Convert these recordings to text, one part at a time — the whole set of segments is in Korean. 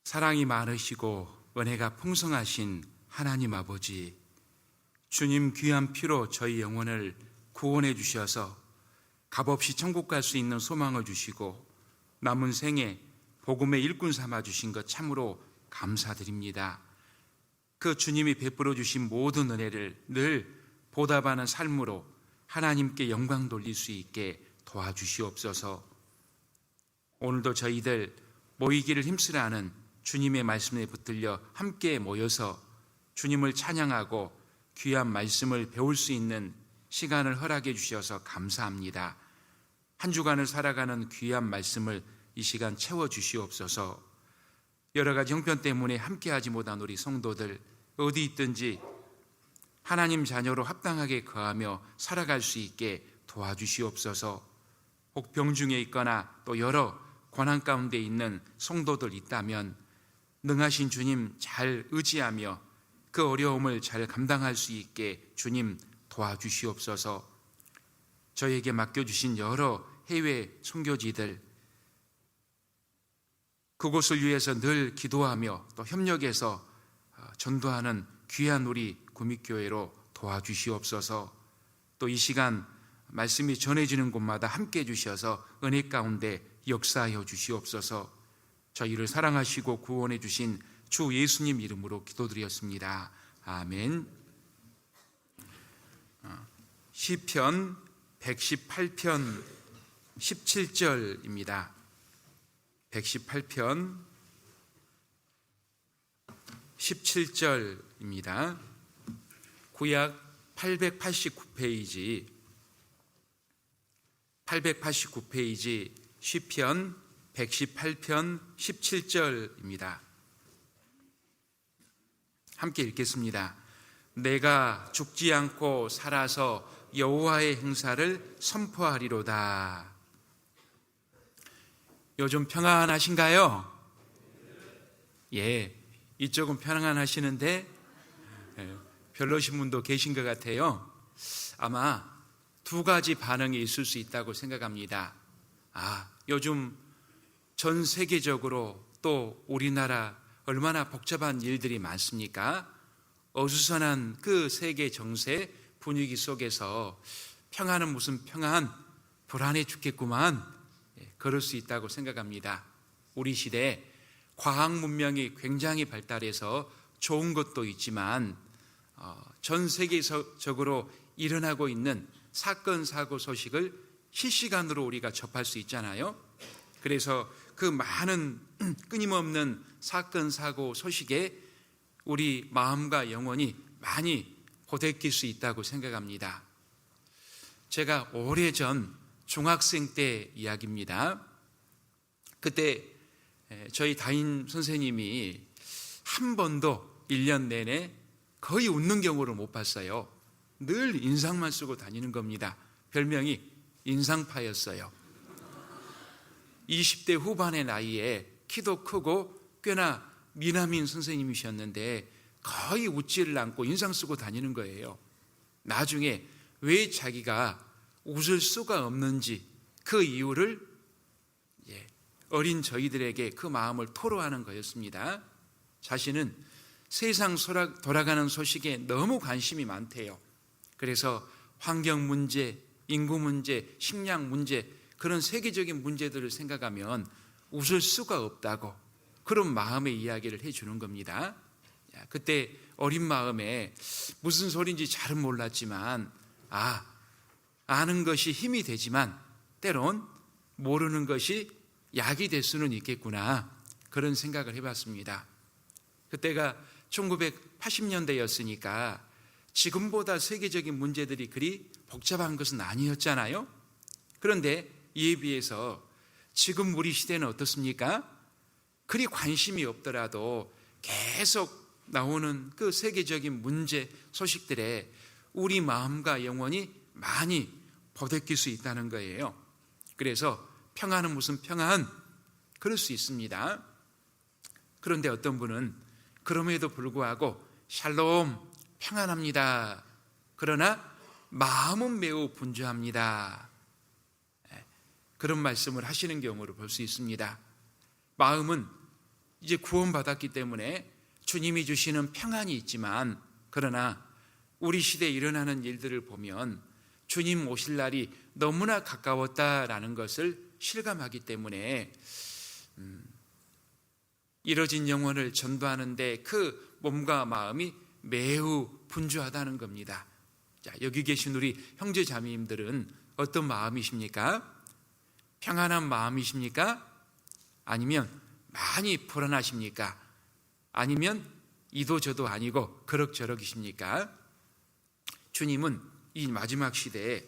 사랑이 많으시고 은혜가 풍성하신 하나님 아버지, 주님 귀한 피로 저희 영혼을 구원해 주셔서 값없이 천국 갈 수 있는 소망을 주시고 남은 생에 복음의 일꾼 삼아 주신 것 참으로 감사드립니다. 그 주님이 베풀어 주신 모든 은혜를 늘 보답하는 삶으로 하나님께 영광 돌릴 수 있게 도와주시옵소서. 오늘도 저희들 모이기를 힘쓰라는 주님의 말씀에 붙들려 함께 모여서 주님을 찬양하고 귀한 말씀을 배울 수 있는 시간을 허락해 주셔서 감사합니다. 한 주간을 살아가는 귀한 말씀을 이 시간 채워주시옵소서. 여러 가지 형편 때문에 함께하지 못한 우리 성도들 어디 있든지 하나님 자녀로 합당하게 거하며 살아갈 수 있게 도와주시옵소서. 혹 병중에 있거나 또 여러 고난 가운데 있는 성도들 있다면 능하신 주님 잘 의지하며 그 어려움을 잘 감당할 수 있게 주님 도와주시옵소서. 저에게 맡겨주신 여러 해외 선교지들, 그곳을 위해서 늘 기도하며 또 협력해서 전도하는 귀한 우리 구미교회로 도와주시옵소서. 또 이 시간 말씀이 전해지는 곳마다 함께 해주셔서 은혜 가운데 역사하여 주시옵소서. 저희를 사랑하시고 구원해 주신 주 예수님 이름으로 기도드렸습니다. 아멘. 시편 118편 17절입니다. 118편 17절입니다. 구약 889페이지 시편 118편 17절입니다. 함께 읽겠습니다. 내가 죽지 않고 살아서 여호와의 행사를 선포하리로다. 요즘 평안하신가요? 예, 이쪽은 평안하시는데 별로신 분도 계신 것 같아요. 아마 두 가지 반응이 있을 수 있다고 생각합니다. 요즘 전 세계적으로 또 우리나라 얼마나 복잡한 일들이 많습니까? 어수선한 그 세계 정세 분위기 속에서 평안은 무슨 평안, 불안해 죽겠구만, 그럴 수 있다고 생각합니다. 우리 시대에 과학 문명이 굉장히 발달해서 좋은 것도 있지만 전 세계적으로 일어나고 있는 사건, 사고 소식을 실시간으로 우리가 접할 수 있잖아요. 그래서 그 많은 끊임없는 사건, 사고 소식에 우리 마음과 영혼이 많이 고데낄 수 있다고 생각합니다. 제가 오래전 중학생 때 이야기입니다. 그때 저희 담임 선생님이 한 번도 1년 내내 거의 웃는 경우를 못 봤어요. 늘 인상만 쓰고 다니는 겁니다. 별명이 인상파였어요. 20대 후반의 나이에 키도 크고 꽤나 미남인 선생님이셨는데 거의 웃지를 않고 인상 쓰고 다니는 거예요. 나중에 왜 자기가 웃을 수가 없는지 그 이유를 어린 저희들에게 그 마음을 토로하는 거였습니다. 자신은 세상 돌아가는 소식에 너무 관심이 많대요. 그래서 환경 문제, 인구 문제, 식량 문제, 그런 세계적인 문제들을 생각하면 웃을 수가 없다고 그런 마음의 이야기를 해주는 겁니다. 그때 어린 마음에 무슨 소리인지 잘은 몰랐지만 아는 것이 힘이 되지만 때론 모르는 것이 약이 될 수는 있겠구나, 그런 생각을 해봤습니다. 그때가 1980년대였으니까 지금보다 세계적인 문제들이 그리 복잡한 것은 아니었잖아요. 그런데 이에 비해서 지금 우리 시대는 어떻습니까? 그리 관심이 없더라도 계속 나오는 그 세계적인 문제 소식들에 우리 마음과 영혼이 많이 보댓길 수 있다는 거예요. 그래서 평안은 무슨 평안? 그럴 수 있습니다. 그런데 어떤 분은 그럼에도 불구하고 샬롬, 평안합니다. 그러나 마음은 매우 분주합니다. 그런 말씀을 하시는 경우를 볼 수 있습니다. 마음은 이제 구원받았기 때문에 주님이 주시는 평안이 있지만, 그러나 우리 시대에 일어나는 일들을 보면 주님 오실 날이 너무나 가까웠다라는 것을 실감하기 때문에 이뤄진 영혼을 전도하는데 그 몸과 마음이 매우 분주하다는 겁니다. 자, 여기 계신 우리 형제 자매님들은 어떤 마음이십니까? 평안한 마음이십니까? 아니면 많이 불안하십니까? 아니면 이도저도 아니고 그럭저럭이십니까? 주님은 이 마지막 시대에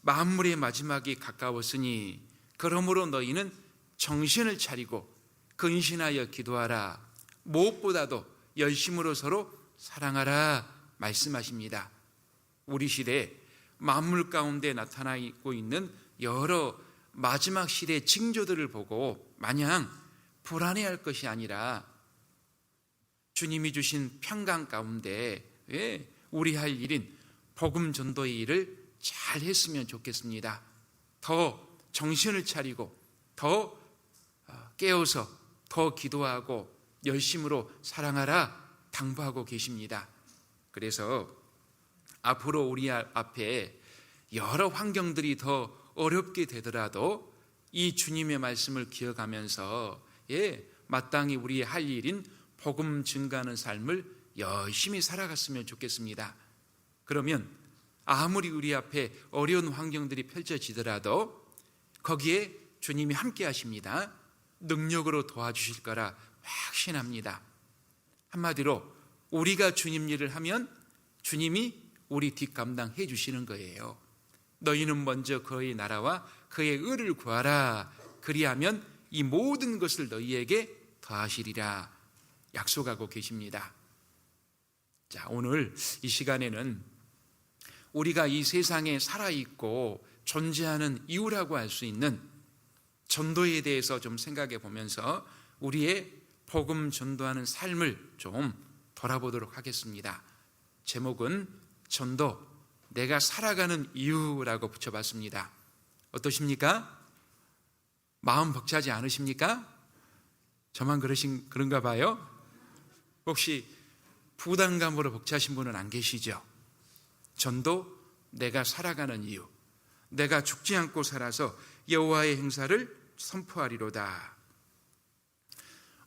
만물의 마지막이 가까웠으니 그러므로 너희는 정신을 차리고 근신하여 기도하라. 무엇보다도 열심으로 서로 사랑하라 말씀하십니다. 우리 시대에 만물 가운데 나타나고 있는 여러 마지막 시대의 징조들을 보고 마냥 불안해할 것이 아니라 주님이 주신 평강 가운데 우리 할 일인 복음 전도의 일을 잘 했으면 좋겠습니다. 더 정신을 차리고 더 깨어서 더 기도하고 열심으로 사랑하라 당부하고 계십니다. 그래서 앞으로 우리 앞에 여러 환경들이 더 어렵게 되더라도 이 주님의 말씀을 기억하면서 마땅히 우리의 할 일인 복음 증가하는 삶을 열심히 살아갔으면 좋겠습니다. 그러면 아무리 우리 앞에 어려운 환경들이 펼쳐지더라도 거기에 주님이 함께 하십니다. 능력으로 도와주실 거라 확신합니다. 한마디로 우리가 주님 일을 하면 주님이 우리 뒷감당해 주시는 거예요. 너희는 먼저 그의 나라와 그의 의를 구하라. 그리하면 이 모든 것을 너희에게 더하시리라 약속하고 계십니다. 자, 오늘 이 시간에는 우리가 이 세상에 살아있고 존재하는 이유라고 할 수 있는 전도에 대해서 좀 생각해 보면서 우리의 복음 전도하는 삶을 좀 돌아보도록 하겠습니다. 제목은 전도, 내가 살아가는 이유라고 붙여봤습니다. 어떠십니까? 마음 벅차지 않으십니까? 저만 그런가 봐요? 혹시 부담감으로 벅차신 분은 안 계시죠? 전도, 내가 살아가는 이유, 내가 죽지 않고 살아서 여호와의 행사를 선포하리로다.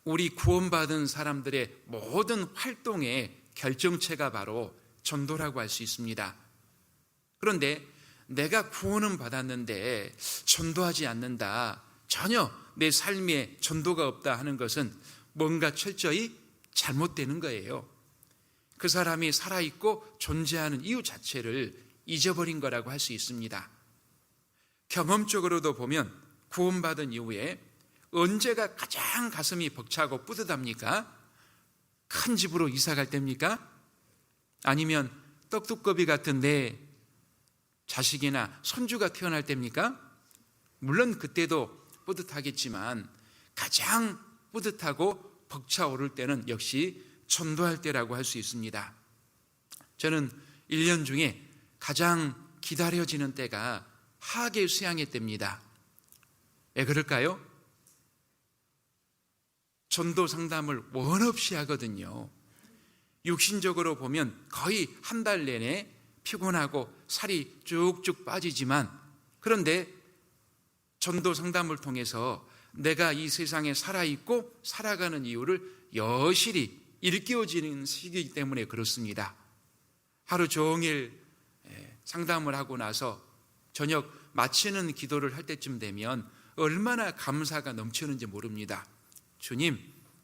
우리 구원받은 사람들의 모든 활동의 결정체가 바로 전도라고 할 수 있습니다. 그런데 내가 구원은 받았는데 전도하지 않는다, 전혀 내 삶에 전도가 없다 하는 것은 뭔가 철저히 잘못되는 거예요. 그 사람이 살아있고 존재하는 이유 자체를 잊어버린 거라고 할 수 있습니다. 경험적으로도 보면 구원받은 이후에 언제가 가장 가슴이 벅차고 뿌듯합니까? 큰 집으로 이사 갈 때입니까? 아니면 떡두꺼비 같은 내 자식이나 손주가 태어날 때입니까? 물론 그때도 뿌듯하겠지만 가장 뿌듯하고 벅차오를 때는 역시 전도할 때라고 할 수 있습니다. 저는 1년 중에 가장 기다려지는 때가 하계 수양회 때입니다. 왜 그럴까요? 전도 상담을 원 없이 하거든요. 육신적으로 보면 거의 한 달 내내 피곤하고 살이 쭉쭉 빠지지만, 그런데 전도 상담을 통해서 내가 이 세상에 살아있고 살아가는 이유를 여실히 일깨워지는 시기이기 때문에 그렇습니다. 하루 종일 상담을 하고 나서 저녁 마치는 기도를 할 때쯤 되면 얼마나 감사가 넘치는지 모릅니다. 주님,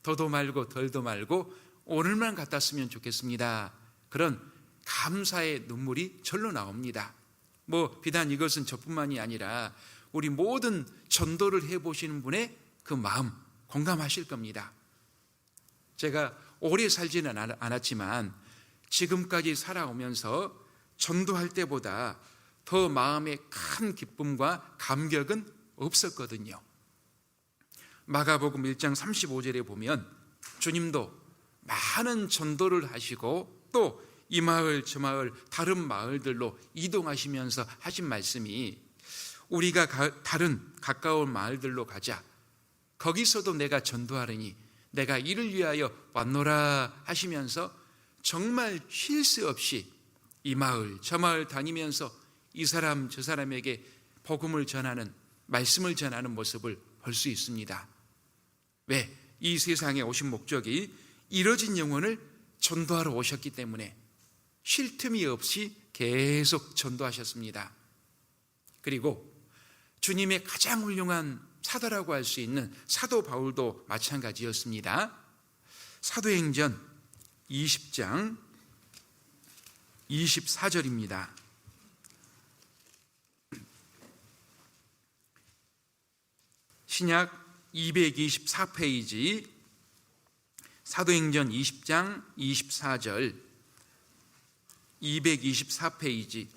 더도 말고 덜도 말고 오늘만 같았으면 좋겠습니다. 그런 감사의 눈물이 절로 나옵니다. 비단 이것은 저뿐만이 아니라 우리 모든 전도를 해보시는 분의 그 마음 공감하실 겁니다. 제가 오래 살지는 않았지만 지금까지 살아오면서 전도할 때보다 더 마음에 큰 기쁨과 감격은 없었거든요. 마가복음 1장 35절에 보면 주님도 많은 전도를 하시고 또 이 마을 저 마을 다른 마을들로 이동하시면서 하신 말씀이, 우리가 다른 가까운 마을들로 가자. 거기서도 내가 전도하리니 내가 이를 위하여 왔노라 하시면서 정말 쉴 새 없이 이 마을 저 마을 다니면서 이 사람 저 사람에게 복음을 전하는, 말씀을 전하는 모습을 볼 수 있습니다. 왜? 이 세상에 오신 목적이 이뤄진 영혼을 전도하러 오셨기 때문에 쉴 틈이 없이 계속 전도하셨습니다. 그리고 주님의 가장 훌륭한 사도라고 할 수 있는 사도 바울도 마찬가지였습니다. 사도행전 20장 24절입니다. 신약 224페이지 사도행전 20장 24절 224페이지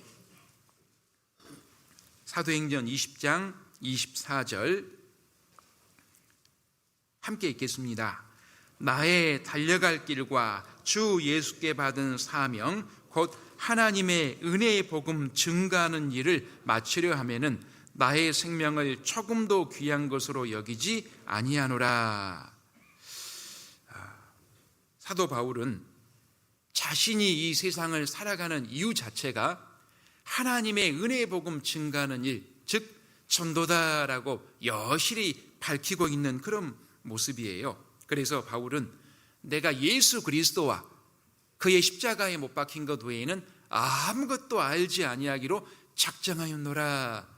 사도행전 20장 24절 함께 읽겠습니다. 나의 달려갈 길과 주 예수께 받은 사명 곧 하나님의 은혜의 복음 증가하는 일을 마치려 하면은 나의 생명을 조금도 귀한 것으로 여기지 아니하노라. 사도 바울은 자신이 이 세상을 살아가는 이유 자체가 하나님의 은혜의 복음 증가하는 일, 즉 전도다라고 여실히 밝히고 있는 그런 모습이에요. 그래서 바울은 내가 예수 그리스도와 그의 십자가에 못 박힌 것 외에는 아무것도 알지 아니하기로 작정하였노라.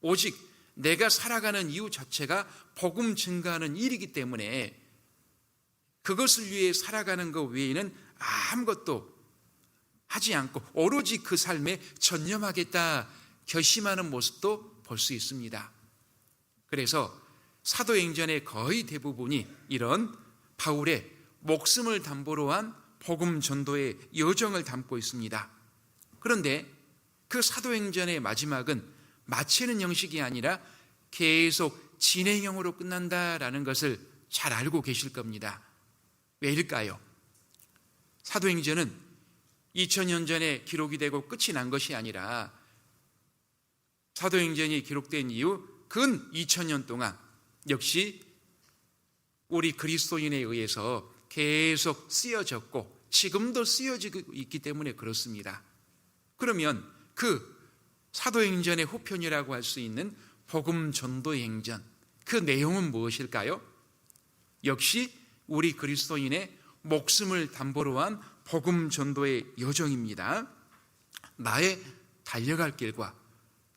오직 내가 살아가는 이유 자체가 복음 증가하는 일이기 때문에 그것을 위해 살아가는 것 외에는 아무것도 하지 않고 오로지 그 삶에 전념하겠다 결심하는 모습도 볼 수 있습니다. 그래서 사도행전의 거의 대부분이 이런 바울의 목숨을 담보로 한 복음 전도의 여정을 담고 있습니다. 그런데 그 사도행전의 마지막은 마치는 형식이 아니라 계속 진행형으로 끝난다라는 것을 잘 알고 계실 겁니다. 왜일까요? 사도행전은 2000년 전에 기록이 되고 끝이 난 것이 아니라 사도행전이 기록된 이후 근 2000년 동안 역시 우리 그리스도인에 의해서 계속 쓰여졌고 지금도 쓰여지고 있기 때문에 그렇습니다. 그러면 그 사도행전의 후편이라고 할 수 있는 복음 전도의 행전, 그 내용은 무엇일까요? 역시 우리 그리스도인의 목숨을 담보로 한 복음 전도의 여정입니다. 나의 달려갈 길과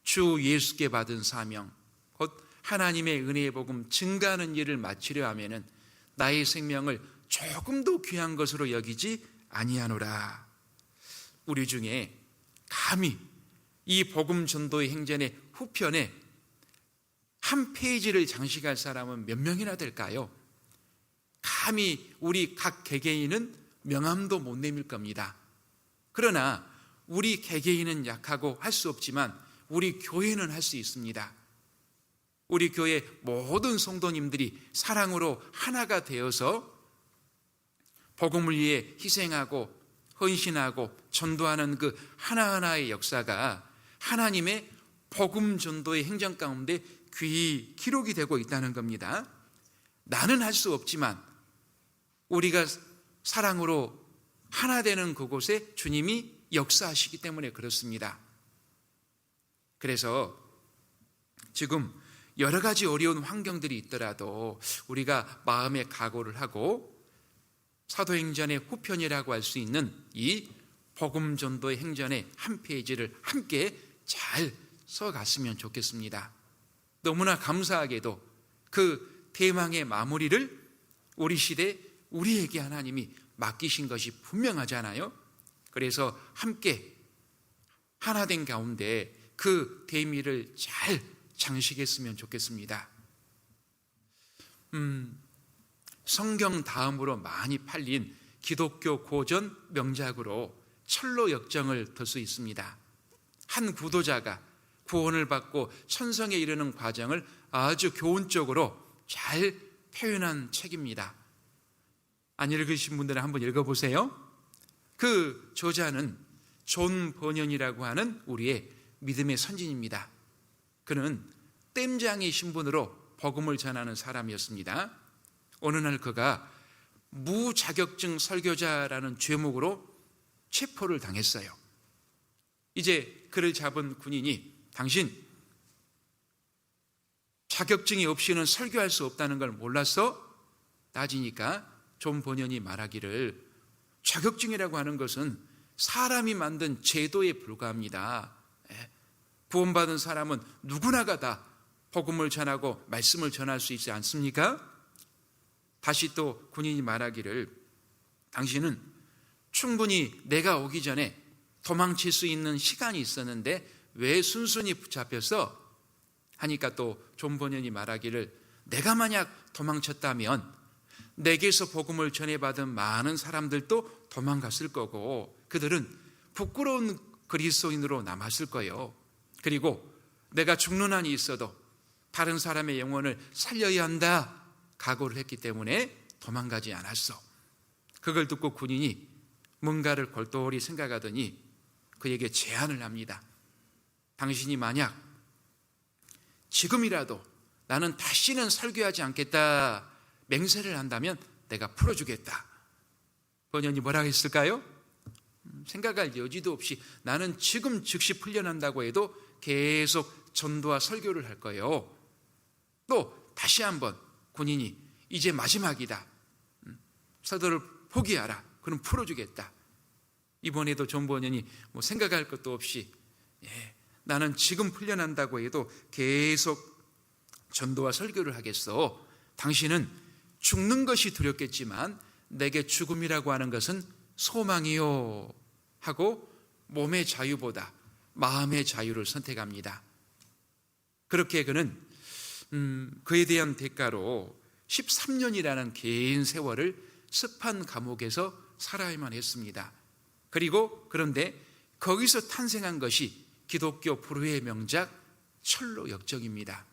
주 예수께 받은 사명, 곧 하나님의 은혜의 복음 증가하는 일을 마치려 하면은 나의 생명을 조금도 귀한 것으로 여기지 아니하노라. 우리 중에 감히 이 복음 전도의 행전의 후편에 한 페이지를 장식할 사람은 몇 명이나 될까요? 감히 우리 각 개개인은 명함도 못 내밀 겁니다. 그러나 우리 개개인은 약하고 할 수 없지만 우리 교회는 할 수 있습니다. 우리 교회 모든 성도님들이 사랑으로 하나가 되어서 복음을 위해 희생하고 헌신하고 전도하는 그 하나하나의 역사가 하나님의 복음 전도의 행정 가운데 귀히 기록이 되고 있다는 겁니다. 나는 할 수 없지만 우리가 사랑으로 하나 되는 그곳에 주님이 역사하시기 때문에 그렇습니다. 그래서 지금 여러 가지 어려운 환경들이 있더라도 우리가 마음의 각오를 하고 사도행전의 후편이라고 할 수 있는 이 복음 전도의 행전의 한 페이지를 함께 잘 써갔으면 좋겠습니다. 너무나 감사하게도 그 대망의 마무리를 우리 시대 우리에게 하나님이 맡기신 것이 분명하잖아요. 그래서 함께 하나 된 가운데 그 대미를 잘 장식했으면 좋겠습니다. 성경 다음으로 많이 팔린 기독교 고전 명작으로 철로 역정을 들 수 있습니다. 한 구도자가 구원을 받고 천성에 이르는 과정을 아주 교훈적으로 잘 표현한 책입니다. 안 읽으신 분들은 한번 읽어보세요. 그 저자는 존 버년이라고 하는 우리의 믿음의 선진입니다. 그는 땜장의 신분으로 복음을 전하는 사람이었습니다. 어느 날 그가 무자격증 설교자라는 죄목으로 체포를 당했어요. 이제 그를 잡은 군인이 당신 자격증이 없이는 설교할 수 없다는 걸 몰랐어? 따지니까 존 버년이 말하기를 자격증이라고 하는 것은 사람이 만든 제도에 불과합니다. 구원받은 사람은 누구나가 다 복음을 전하고 말씀을 전할 수 있지 않습니까? 다시 또 군인이 말하기를 당신은 충분히 내가 오기 전에 도망칠 수 있는 시간이 있었는데 왜 순순히 붙잡혀서? 하니까 또 존 버년이 말하기를 내가 만약 도망쳤다면 내게서 복음을 전해받은 많은 사람들도 도망갔을 거고 그들은 부끄러운 그리스도인으로 남았을 거예요. 그리고 내가 죽는 한이 있어도 다른 사람의 영혼을 살려야 한다 각오를 했기 때문에 도망가지 않았어. 그걸 듣고 군인이 뭔가를 골똘히 생각하더니 그에게 제안을 합니다. 당신이 만약 지금이라도 나는 다시는 설교하지 않겠다 맹세를 한다면 내가 풀어주겠다. 버년이 뭐라고 했을까요? 생각할 여지도 없이 나는 지금 즉시 풀려난다고 해도 계속 전도와 설교를 할 거예요. 또 다시 한번 군인이 이제 마지막이다. 사도를 포기하라. 그럼 풀어주겠다. 이번에도 존 버년이 생각할 것도 없이 나는 지금 풀려난다고 해도 계속 전도와 설교를 하겠어. 당신은 죽는 것이 두렵겠지만 내게 죽음이라고 하는 것은 소망이요 하고 몸의 자유보다 마음의 자유를 선택합니다. 그렇게 그는 그에 대한 대가로 13년이라는 긴 세월을 습한 감옥에서 살아야만 했습니다. 그리고 그런데 거기서 탄생한 것이 기독교 불후의 명작 철로 역정입니다.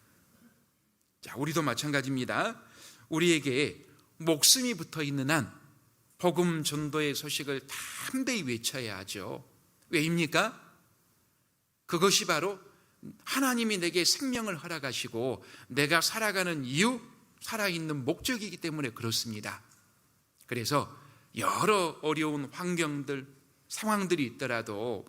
자, 우리도 마찬가지입니다. 우리에게 목숨이 붙어 있는 한 복음 전도의 소식을 담대히 외쳐야 하죠. 왜입니까? 그것이 바로 하나님이 내게 생명을 허락하시고 내가 살아가는 이유, 살아있는 목적이기 때문에 그렇습니다. 그래서 여러 어려운 환경들, 상황들이 있더라도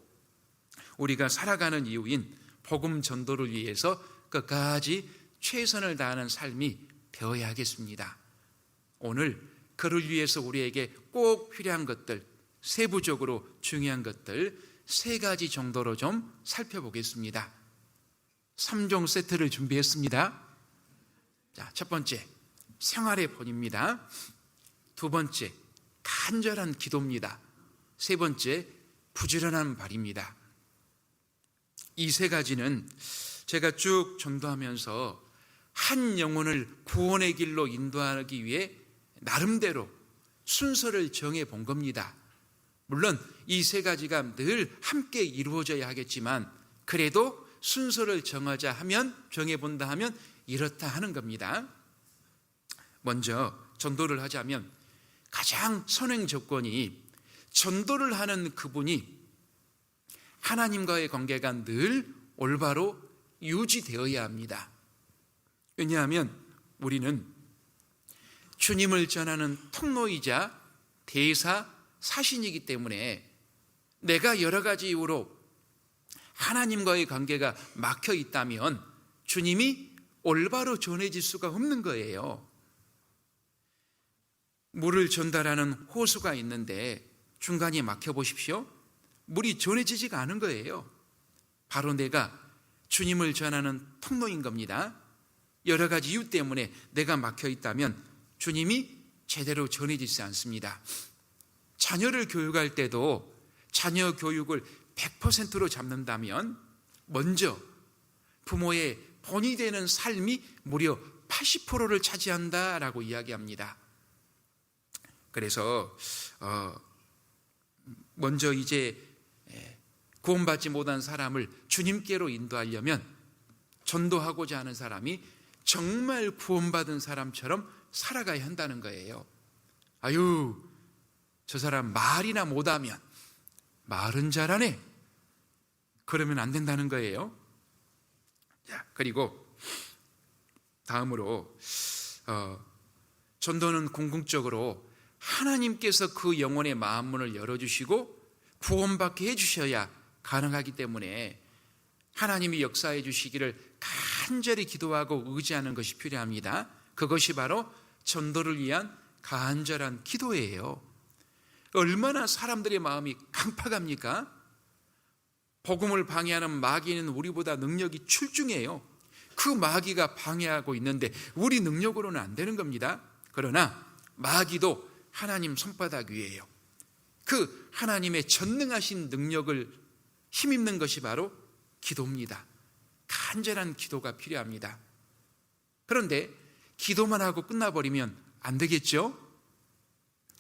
우리가 살아가는 이유인 복음 전도를 위해서 끝까지 최선을 다하는 삶이 되어야 하겠습니다. 오늘 그를 위해서 우리에게 꼭 필요한 것들, 세부적으로 중요한 것들 3가지 정도로 좀 살펴보겠습니다. 3종 세트를 준비했습니다. 자, 첫 번째, 생활의 본입니다. 두 번째, 간절한 기도입니다. 세 번째, 부지런한 발입니다. 이 3가지는 제가 쭉 전도하면서 한 영혼을 구원의 길로 인도하기 위해 나름대로 순서를 정해 본 겁니다. 물론 이 3가지가 늘 함께 이루어져야 하겠지만 그래도 순서를 정해본다 하면 이렇다 하는 겁니다. 먼저 전도를 하자면 가장 선행 조건이 전도를 하는 그분이 하나님과의 관계가 늘 올바로 유지되어야 합니다. 왜냐하면 우리는 주님을 전하는 통로이자 대사 사신이기 때문에 내가 여러 가지 이유로 하나님과의 관계가 막혀 있다면 주님이 올바로 전해질 수가 없는 거예요. 물을 전달하는 호수가 있는데 중간에 막혀 보십시오. 물이 전해지지가 않은 거예요. 바로 내가 주님을 전하는 통로인 겁니다. 여러 가지 이유 때문에 내가 막혀 있다면 주님이 제대로 전해지지 않습니다. 자녀를 교육할 때도 자녀 교육을 100%로 잡는다면 먼저 부모의 본이 되는 삶이 무려 80%를 차지한다라고 이야기합니다. 그래서 먼저 이제 구원받지 못한 사람을 주님께로 인도하려면 전도하고자 하는 사람이 정말 구원받은 사람처럼 살아가야 한다는 거예요. 아유, 저 사람 말이나 못하면 말은 잘하네. 그러면 안 된다는 거예요. 자, 그리고 다음으로 전도는 궁극적으로 하나님께서 그 영혼의 마음문을 열어주시고 구원받게 해주셔야 가능하기 때문에 하나님이 역사해 주시기를 간절히 기도하고 의지하는 것이 필요합니다. 그것이 바로 전도를 위한 간절한 기도예요. 얼마나 사람들의 마음이 강팍합니까? 복음을 방해하는 마귀는 우리보다 능력이 출중해요. 그 마귀가 방해하고 있는데 우리 능력으로는 안 되는 겁니다. 그러나 마귀도 하나님 손바닥 위에요. 그 하나님의 전능하신 능력을 힘입는 것이 바로 기도입니다. 간절한 기도가 필요합니다. 그런데 기도만 하고 끝나버리면 안 되겠죠?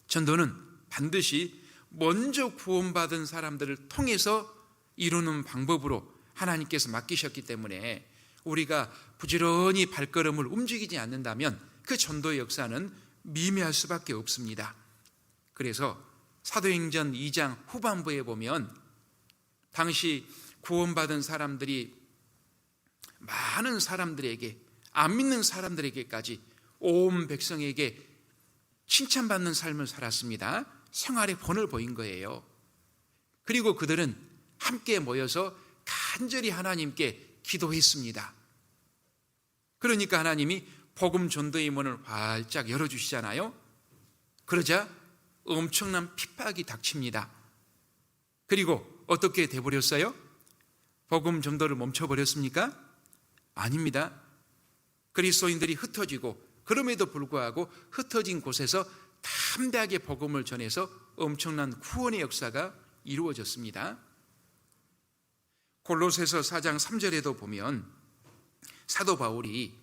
전도는 반드시 먼저 구원받은 사람들을 통해서 이루는 방법으로 하나님께서 맡기셨기 때문에 우리가 부지런히 발걸음을 움직이지 않는다면 그 전도의 역사는 미미할 수밖에 없습니다. 그래서 사도행전 2장 후반부에 보면 당시 구원받은 사람들이 많은 사람들에게, 안 믿는 사람들에게까지 온 백성에게 칭찬받는 삶을 살았습니다. 생활의 본을 보인 거예요. 그리고 그들은 함께 모여서 간절히 하나님께 기도했습니다. 그러니까 하나님이 복음 전도의 문을 활짝 열어주시잖아요. 그러자 엄청난 핍박이 닥칩니다. 그리고 어떻게 돼버렸어요? 복음 전도를 멈춰버렸습니까? 아닙니다. 그리스도인들이 흩어지고, 그럼에도 불구하고 흩어진 곳에서 담대하게 복음을 전해서 엄청난 구원의 역사가 이루어졌습니다. 골로새서 4장 3절에도 보면 사도 바울이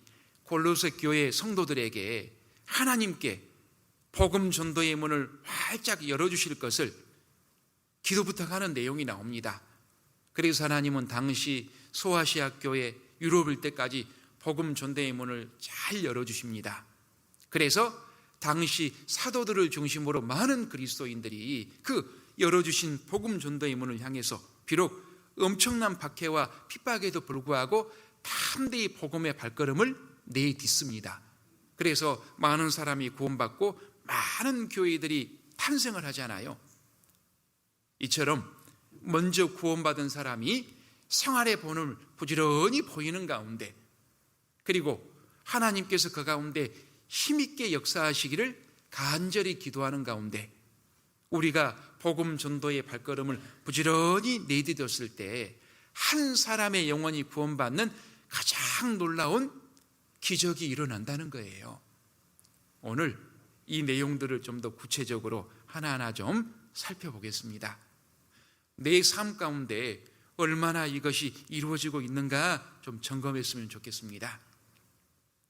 골로새 교회 성도들에게 하나님께 복음 전도의 문을 활짝 열어주실 것을 기도 부탁하는 내용이 나옵니다. 그래서 하나님은 당시 소아시아 교회 유럽 일대까지 복음 전도의 문을 잘 열어주십니다. 그래서 당시 사도들을 중심으로 많은 그리스도인들이 그 열어주신 복음 전도의 문을 향해서 비록 엄청난 박해와 핍박에도 불구하고 담대히 복음의 발걸음을 내딛습니다. 그래서 많은 사람이 구원받고 많은 교회들이 탄생을 하잖아요. 이처럼 먼저 구원받은 사람이 생활의 본을 부지런히 보이는 가운데, 그리고 하나님께서 그 가운데 힘있게 역사하시기를 간절히 기도하는 가운데 우리가 복음 전도의 발걸음을 부지런히 내딛었을 때 한 사람의 영혼이 구원받는 가장 놀라운 기적이 일어난다는 거예요. 오늘 이 내용들을 좀 더 구체적으로 하나하나 좀 살펴보겠습니다. 내 삶 가운데 얼마나 이것이 이루어지고 있는가 좀 점검했으면 좋겠습니다.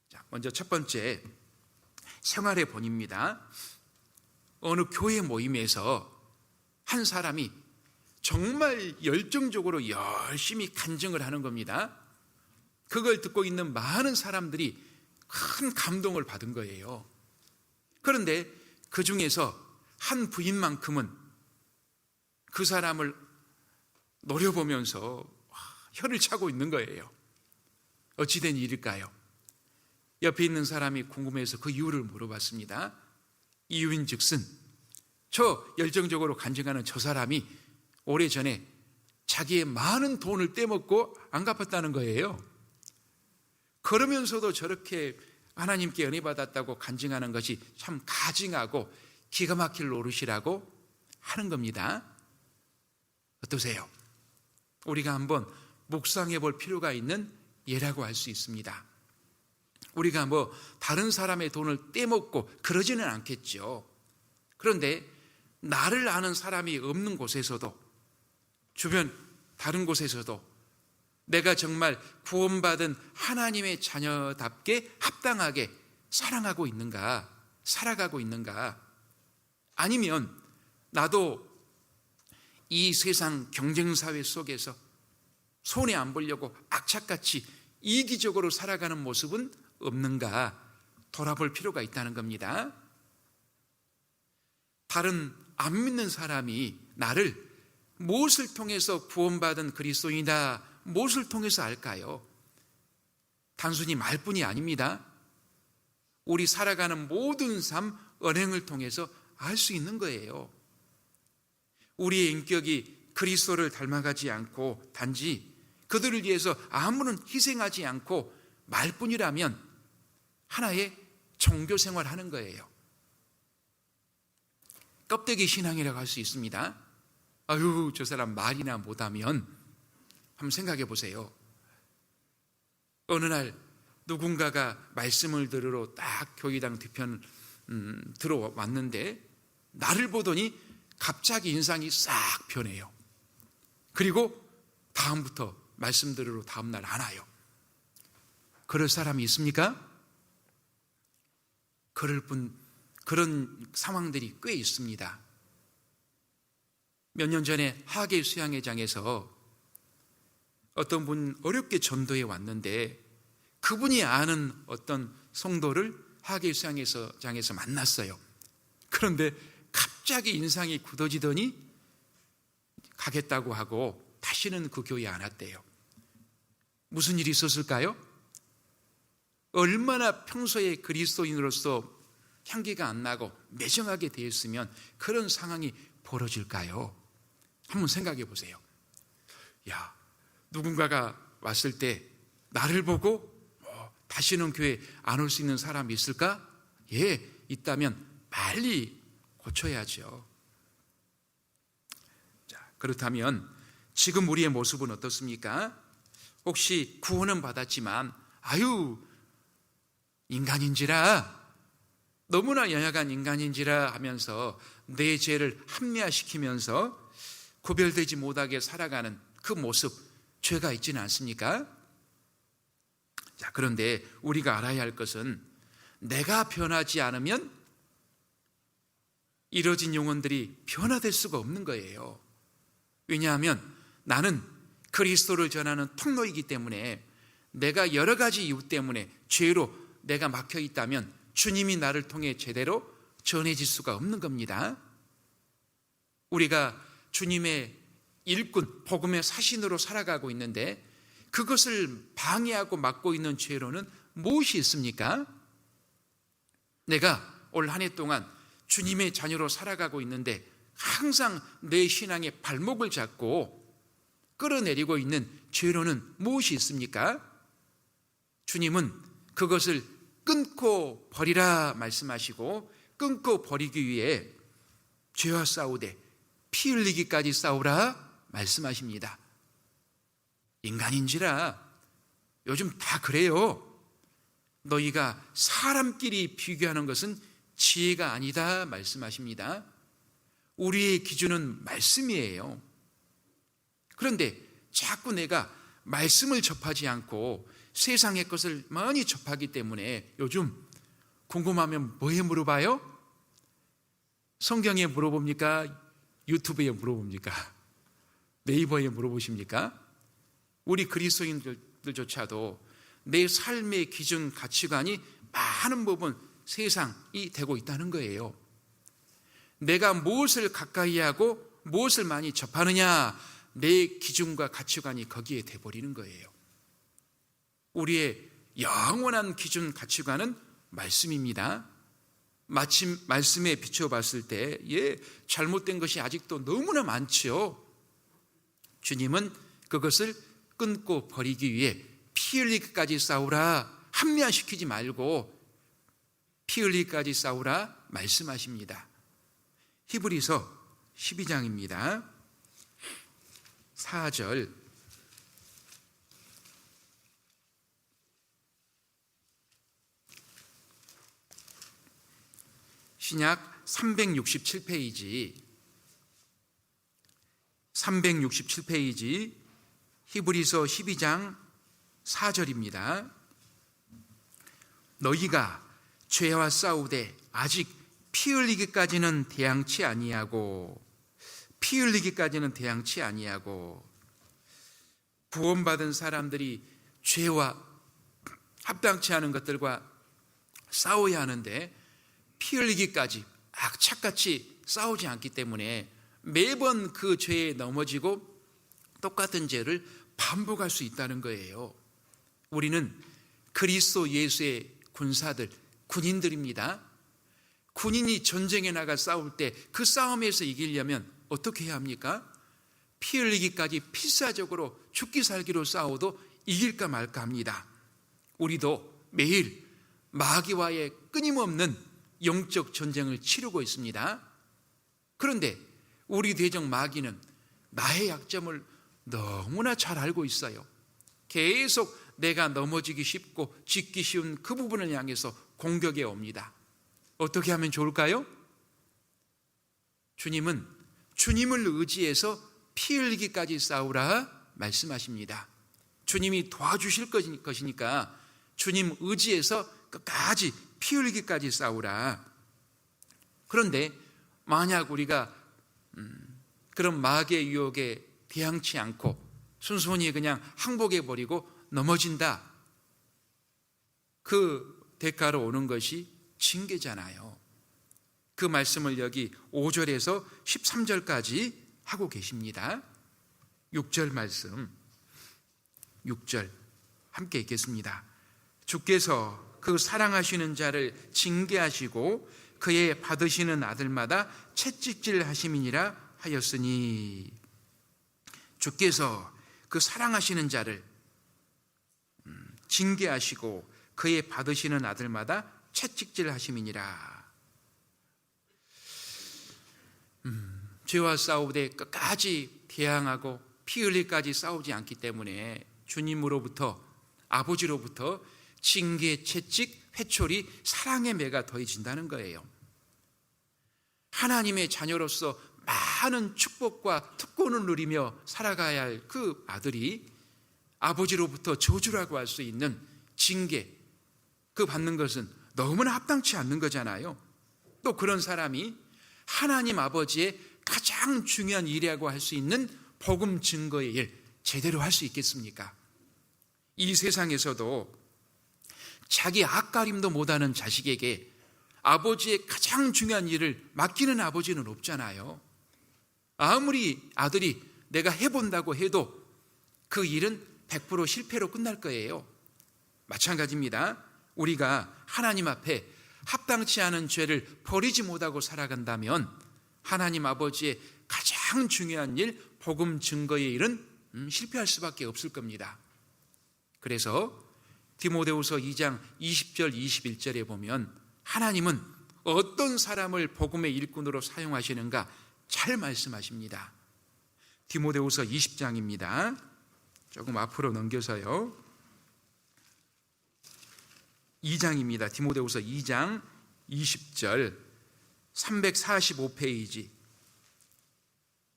자, 먼저 첫 번째, 생활의 본입니다. 어느 교회 모임에서 한 사람이 정말 열정적으로 열심히 간증을 하는 겁니다. 그걸 듣고 있는 많은 사람들이 큰 감동을 받은 거예요. 그런데 그 중에서 한 부인만큼은 그 사람을 노려보면서 혀를 차고 있는 거예요. 어찌된 일일까요? 옆에 있는 사람이 궁금해서 그 이유를 물어봤습니다. 이유인즉슨 저 열정적으로 간증하는 저 사람이 오래전에 자기의 많은 돈을 떼먹고 안 갚았다는 거예요. 그러면서도 저렇게 하나님께 은혜 받았다고 간증하는 것이 참 가증하고 기가 막힐 노릇이라고 하는 겁니다. 어떠세요? 우리가 한번 묵상해 볼 필요가 있는 예라고 할 수 있습니다. 우리가 뭐 다른 사람의 돈을 떼먹고 그러지는 않겠죠. 그런데 나를 아는 사람이 없는 곳에서도, 주변 다른 곳에서도 내가 정말 구원받은 하나님의 자녀답게 합당하게 사랑하고 있는가, 살아가고 있는가? 아니면 나도 이 세상 경쟁사회 속에서 손해 안 보려고 악착같이 이기적으로 살아가는 모습은 없는가 돌아볼 필요가 있다는 겁니다. 다른 안 믿는 사람이 나를 무엇을 통해서 구원받은 그리스도인이다, 무엇을 통해서 알까요? 단순히 말뿐이 아닙니다. 우리 살아가는 모든 삶 언행을 통해서 알 수 있는 거예요. 우리의 인격이 그리스도를 닮아가지 않고 단지 그들을 위해서 아무런 희생하지 않고 말뿐이라면 하나의 종교 생활하는 거예요. 껍데기 신앙이라고 할 수 있습니다. 아유, 저 사람 말이나 못하면, 한번 생각해 보세요. 어느 날 누군가가 말씀을 들으러 딱 교회당 뒤편 들어왔는데 나를 보더니 갑자기 인상이 싹 변해요. 그리고 다음부터 말씀 들으러 다음날 안 와요. 그럴 사람이 있습니까? 그런 상황들이 꽤 있습니다. 몇 년 전에 하계 수양회장에서 어떤 분 어렵게 전도에 왔는데 그분이 아는 어떤 성도를 하계 수양회장에서 만났어요. 그런데 갑자기 인상이 굳어지더니 가겠다고 하고 다시는 그 교회에 안 왔대요. 무슨 일이 있었을까요? 얼마나 평소에 그리스도인으로서 향기가 안 나고 매정하게 되었으면 그런 상황이 벌어질까요? 한번 생각해 보세요. 야, 누군가가 왔을 때 나를 보고 다시는 교회 안 올 수 있는 사람이 있을까? 예, 있다면 빨리 고쳐야죠. 자, 그렇다면 지금 우리의 모습은 어떻습니까? 혹시 구원은 받았지만 아유, 인간인지라, 너무나 연약한 인간인지라 하면서 내 죄를 합리화시키면서 구별되지 못하게 살아가는 그 모습, 죄가 있지는 않습니까? 자, 그런데 우리가 알아야 할 것은 내가 변하지 않으면 이뤄진 영혼들이 변화될 수가 없는 거예요. 왜냐하면 나는 그리스도를 전하는 통로이기 때문에 내가 여러 가지 이유 때문에 죄로 내가 막혀 있다면 주님이 나를 통해 제대로 전해질 수가 없는 겁니다. 우리가 주님의 일꾼, 복음의 사신으로 살아가고 있는데 그것을 방해하고 막고 있는 죄로는 무엇이 있습니까? 내가 올 한 해 동안 주님의 자녀로 살아가고 있는데 항상 내 신앙의 발목을 잡고 끌어내리고 있는 죄로는 무엇이 있습니까? 주님은 그것을 끊고 버리라 말씀하시고 끊고 버리기 위해 죄와 싸우되 피 흘리기까지 싸우라 말씀하십니다. 인간인지라 요즘 다 그래요. 너희가 사람끼리 비교하는 것은 지혜가 아니다 말씀하십니다. 우리의 기준은 말씀이에요. 그런데 자꾸 내가 말씀을 접하지 않고 세상의 것을 많이 접하기 때문에 요즘 궁금하면 뭐에 물어봐요? 성경에 물어봅니까? 유튜브에 물어봅니까? 네이버에 물어보십니까? 우리 그리스도인들조차도 내 삶의 기준, 가치관이 많은 부분 세상이 되고 있다는 거예요. 내가 무엇을 가까이 하고 무엇을 많이 접하느냐, 내 기준과 가치관이 거기에 돼버리는 거예요. 우리의 영원한 기준, 가치관은 말씀입니다. 마침 말씀에 비춰봤을 때 잘못된 것이 아직도 너무나 많죠. 주님은 그것을 끊고 버리기 위해 피 흘리기까지 싸우라, 합리화시키지 말고 피 흘리기까지 싸우라 말씀하십니다. 히브리서 12장입니다. 4절. 신약 367페이지 히브리서 12장 4절입니다. 너희가 죄와 싸우되 아직 피 흘리기까지는 대항치 아니하고 구원받은 사람들이 죄와 합당치 않은 것들과 싸워야 하는데 피 흘리기까지 악착같이 싸우지 않기 때문에 매번 그 죄에 넘어지고 똑같은 죄를 반복할 수 있다는 거예요. 우리는 그리스도 예수의 군사들, 군인들입니다. 군인이 전쟁에 나가 싸울 때 그 싸움에서 이기려면 어떻게 해야 합니까? 피 흘리기까지 필사적으로 죽기 살기로 싸워도 이길까 말까 합니다. 우리도 매일 마귀와의 끊임없는 영적 전쟁을 치르고 있습니다. 그런데 우리 대적 마귀는 나의 약점을 너무나 잘 알고 있어요. 계속 내가 넘어지기 쉽고 짓기 쉬운 그 부분을 향해서 공격해 옵니다. 어떻게 하면 좋을까요? 주님은 주님을 의지해서 피 흘리기까지 싸우라 말씀하십니다. 주님이 도와주실 것이니까 주님 의지해서 끝까지 피 흘리기까지 싸우라. 그런데 만약 우리가 그런 마귀의 유혹에 대항치 않고 순순히 그냥 항복해버리고 넘어진다, 그 대가로 오는 것이 징계잖아요. 그 말씀을 여기 5절에서 13절까지 하고 계십니다. 6절 말씀, 6절 함께 읽겠습니다. 주께서 그 사랑하시는 자를 징계하시고 그의 받으시는 아들마다 채찍질 하심이니라 하였으니, 주께서 그 사랑하시는 자를 징계하시고 그의 받으시는 아들마다 채찍질 하심이니라. 죄와 싸우되 끝까지 대항하고 피 흘리기까지 싸우지 않기 때문에 주님으로부터, 아버지로부터 징계, 채찍, 회초리, 사랑의 매가 더해진다는 거예요. 하나님의 자녀로서 많은 축복과 특권을 누리며 살아가야 할 그 아들이 아버지로부터 저주라고 할 수 있는 징계, 그 받는 것은 너무나 합당치 않는 거잖아요. 또 그런 사람이 하나님 아버지의 가장 중요한 일이라고 할 수 있는 복음 증거의 일 제대로 할 수 있겠습니까? 이 세상에서도 자기 앞가림도 못하는 자식에게 아버지의 가장 중요한 일을 맡기는 아버지는 없잖아요. 아무리 아들이 내가 해본다고 해도 그 일은 100% 실패로 끝날 거예요. 마찬가지입니다. 우리가 하나님 앞에 합당치 않은 죄를 버리지 못하고 살아간다면 하나님 아버지의 가장 중요한 일, 복음 증거의 일은 실패할 수밖에 없을 겁니다. 그래서 디모데후서 2장 20절 21절에 보면 하나님은 어떤 사람을 복음의 일꾼으로 사용하시는가 잘 말씀하십니다. 디모데후서 20장입니다. 조금 앞으로 넘겨서요. 2장입니다. 디모데후서 2장 20절 345페이지,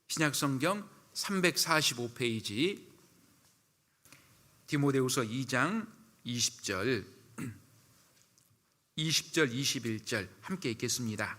신약성경 345페이지, 디모데후서 2장 20절 20절 21절 함께 읽겠습니다.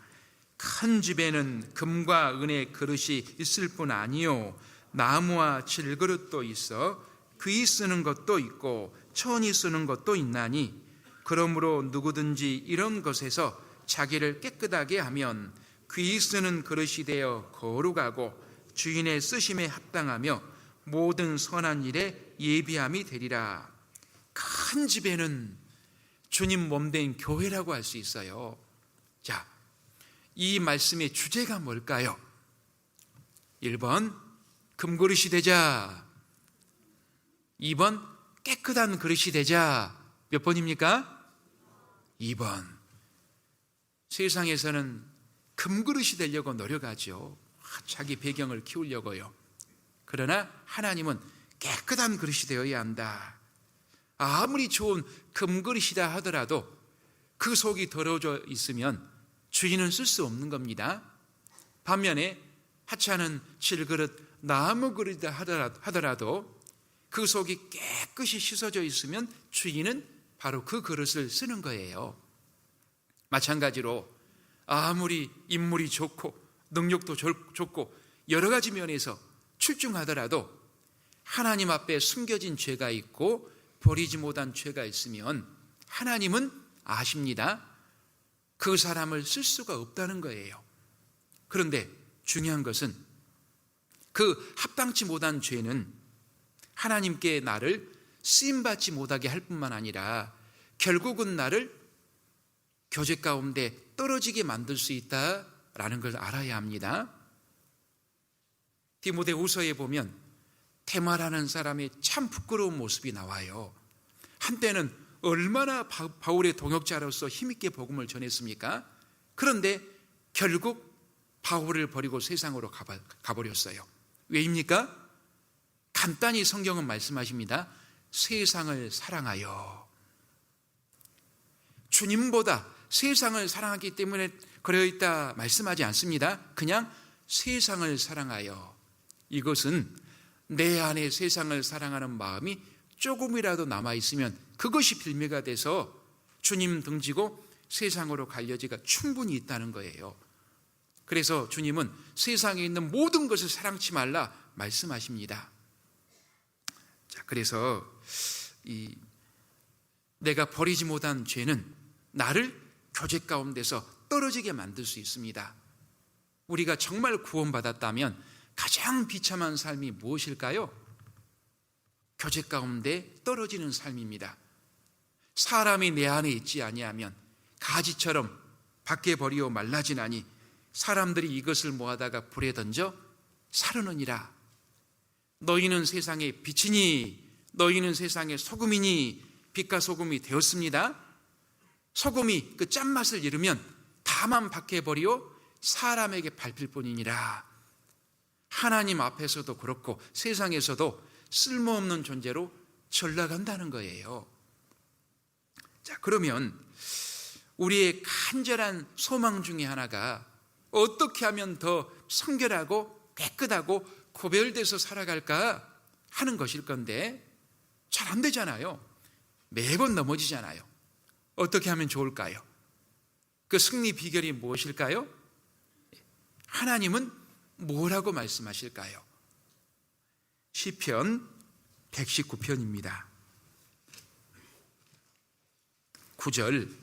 큰 집에는 금과 은의 그릇이 있을 뿐 아니요 나무와 질그릇도 있어 귀 쓰는 것도 있고 천이 쓰는 것도 있나니, 그러므로 누구든지 이런 것에서 자기를 깨끗하게 하면 귀 쓰는 그릇이 되어 거룩하고 주인의 쓰심에 합당하며 모든 선한 일에 예비함이 되리라. 큰 집에는 주님 몸된 교회라고 할 수 있어요. 자, 이 말씀의 주제가 뭘까요? 1번 금그릇이 되자, 2번 깨끗한 그릇이 되자. 몇 번입니까? 2번. 세상에서는 금그릇이 되려고 노력하죠. 자기 배경을 키우려고요. 그러나 하나님은 깨끗한 그릇이 되어야 한다. 아무리 좋은 금그릇이다 하더라도 그 속이 더러워져 있으면 주인은 쓸 수 없는 겁니다. 반면에 하찮은 질그릇, 나무 그릇이다 하더라도 그 속이 깨끗이 씻어져 있으면 주인은 바로 그 그릇을 쓰는 거예요. 마찬가지로 아무리 인물이 좋고 능력도 좋고 여러 가지 면에서 출중하더라도 하나님 앞에 숨겨진 죄가 있고 버리지 못한 죄가 있으면 하나님은 아십니다. 그 사람을 쓸 수가 없다는 거예요. 그런데 중요한 것은 그 합당치 못한 죄는 하나님께 나를 쓰임받지 못하게 할 뿐만 아니라 결국은 나를 교제 가운데 떨어지게 만들 수 있다라는 걸 알아야 합니다. 디모데후서에 보면 데마라는 사람의 참 부끄러운 모습이 나와요. 한때는 얼마나 바울의 동역자로서 힘있게 복음을 전했습니까? 그런데 결국 바울을 버리고 세상으로 가버렸어요. 왜입니까? 간단히 성경은 말씀하십니다. 세상을 사랑하여. 주님보다 세상을 사랑하기 때문에 그러있다 말씀하지 않습니다. 그냥 세상을 사랑하여. 이것은 내 안에 세상을 사랑하는 마음이 조금이라도 남아있으면 그것이 빌미가 돼서 주님 등지고 세상으로 갈 여지가 충분히 있다는 거예요. 그래서 주님은 세상에 있는 모든 것을 사랑치 말라 말씀하십니다. 자, 그래서 내가 버리지 못한 죄는 나를 교제 가운데서 떨어지게 만들 수 있습니다. 우리가 정말 구원받았다면 가장 비참한 삶이 무엇일까요? 교제 가운데 떨어지는 삶입니다. 사람이 내 안에 있지 아니하면 가지처럼 밖에 버리어 말라지나니 사람들이 이것을 모아다가 불에 던져 사르느니라. 너희는 세상의 빛이니 너희는 세상의 소금이니 빛과 소금이 되었습니다. 소금이 그 짠맛을 잃으면 다만 밖에 버리어 사람에게 밟힐 뿐이니라. 하나님 앞에서도 그렇고 세상에서도 쓸모없는 존재로 전락한다는 거예요. 자, 그러면 우리의 간절한 소망 중에 하나가 어떻게 하면 더 성결하고 깨끗하고 구별돼서 살아갈까 하는 것일 건데 잘 안 되잖아요. 매번 넘어지잖아요. 어떻게 하면 좋을까요? 그 승리 비결이 무엇일까요? 하나님은 뭐라고 말씀하실까요? 시편 119편입니다. 9절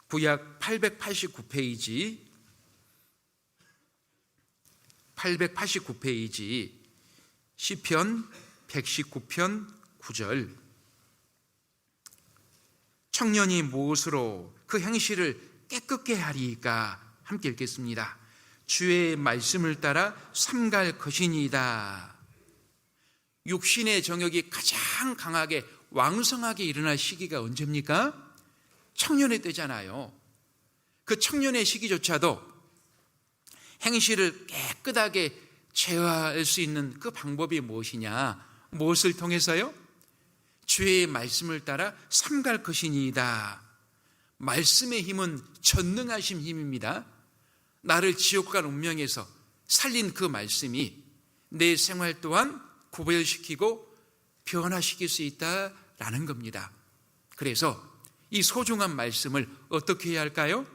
구약 889페이지 시편 119편 9절 청년이 무엇으로 그 행실을 깨끗게 하리이까? 함께 읽겠습니다. 주의 말씀을 따라 삼갈 것이니이다. 육신의 정욕이 가장 강하게 왕성하게 일어날 시기가 언제입니까? 청년의 때잖아요. 그 청년의 시기조차도 행실을 깨끗하게 제어할 수 있는 그 방법이 무엇이냐? 무엇을 통해서요? 주의 말씀을 따라 삼갈 것이니이다. 말씀의 힘은 전능하신 힘입니다. 나를 지옥 갈 운명에서 살린 그 말씀이 내 생활 또한 구별시키고 변화시킬 수 있다라는 겁니다. 그래서 이 소중한 말씀을 어떻게 해야 할까요?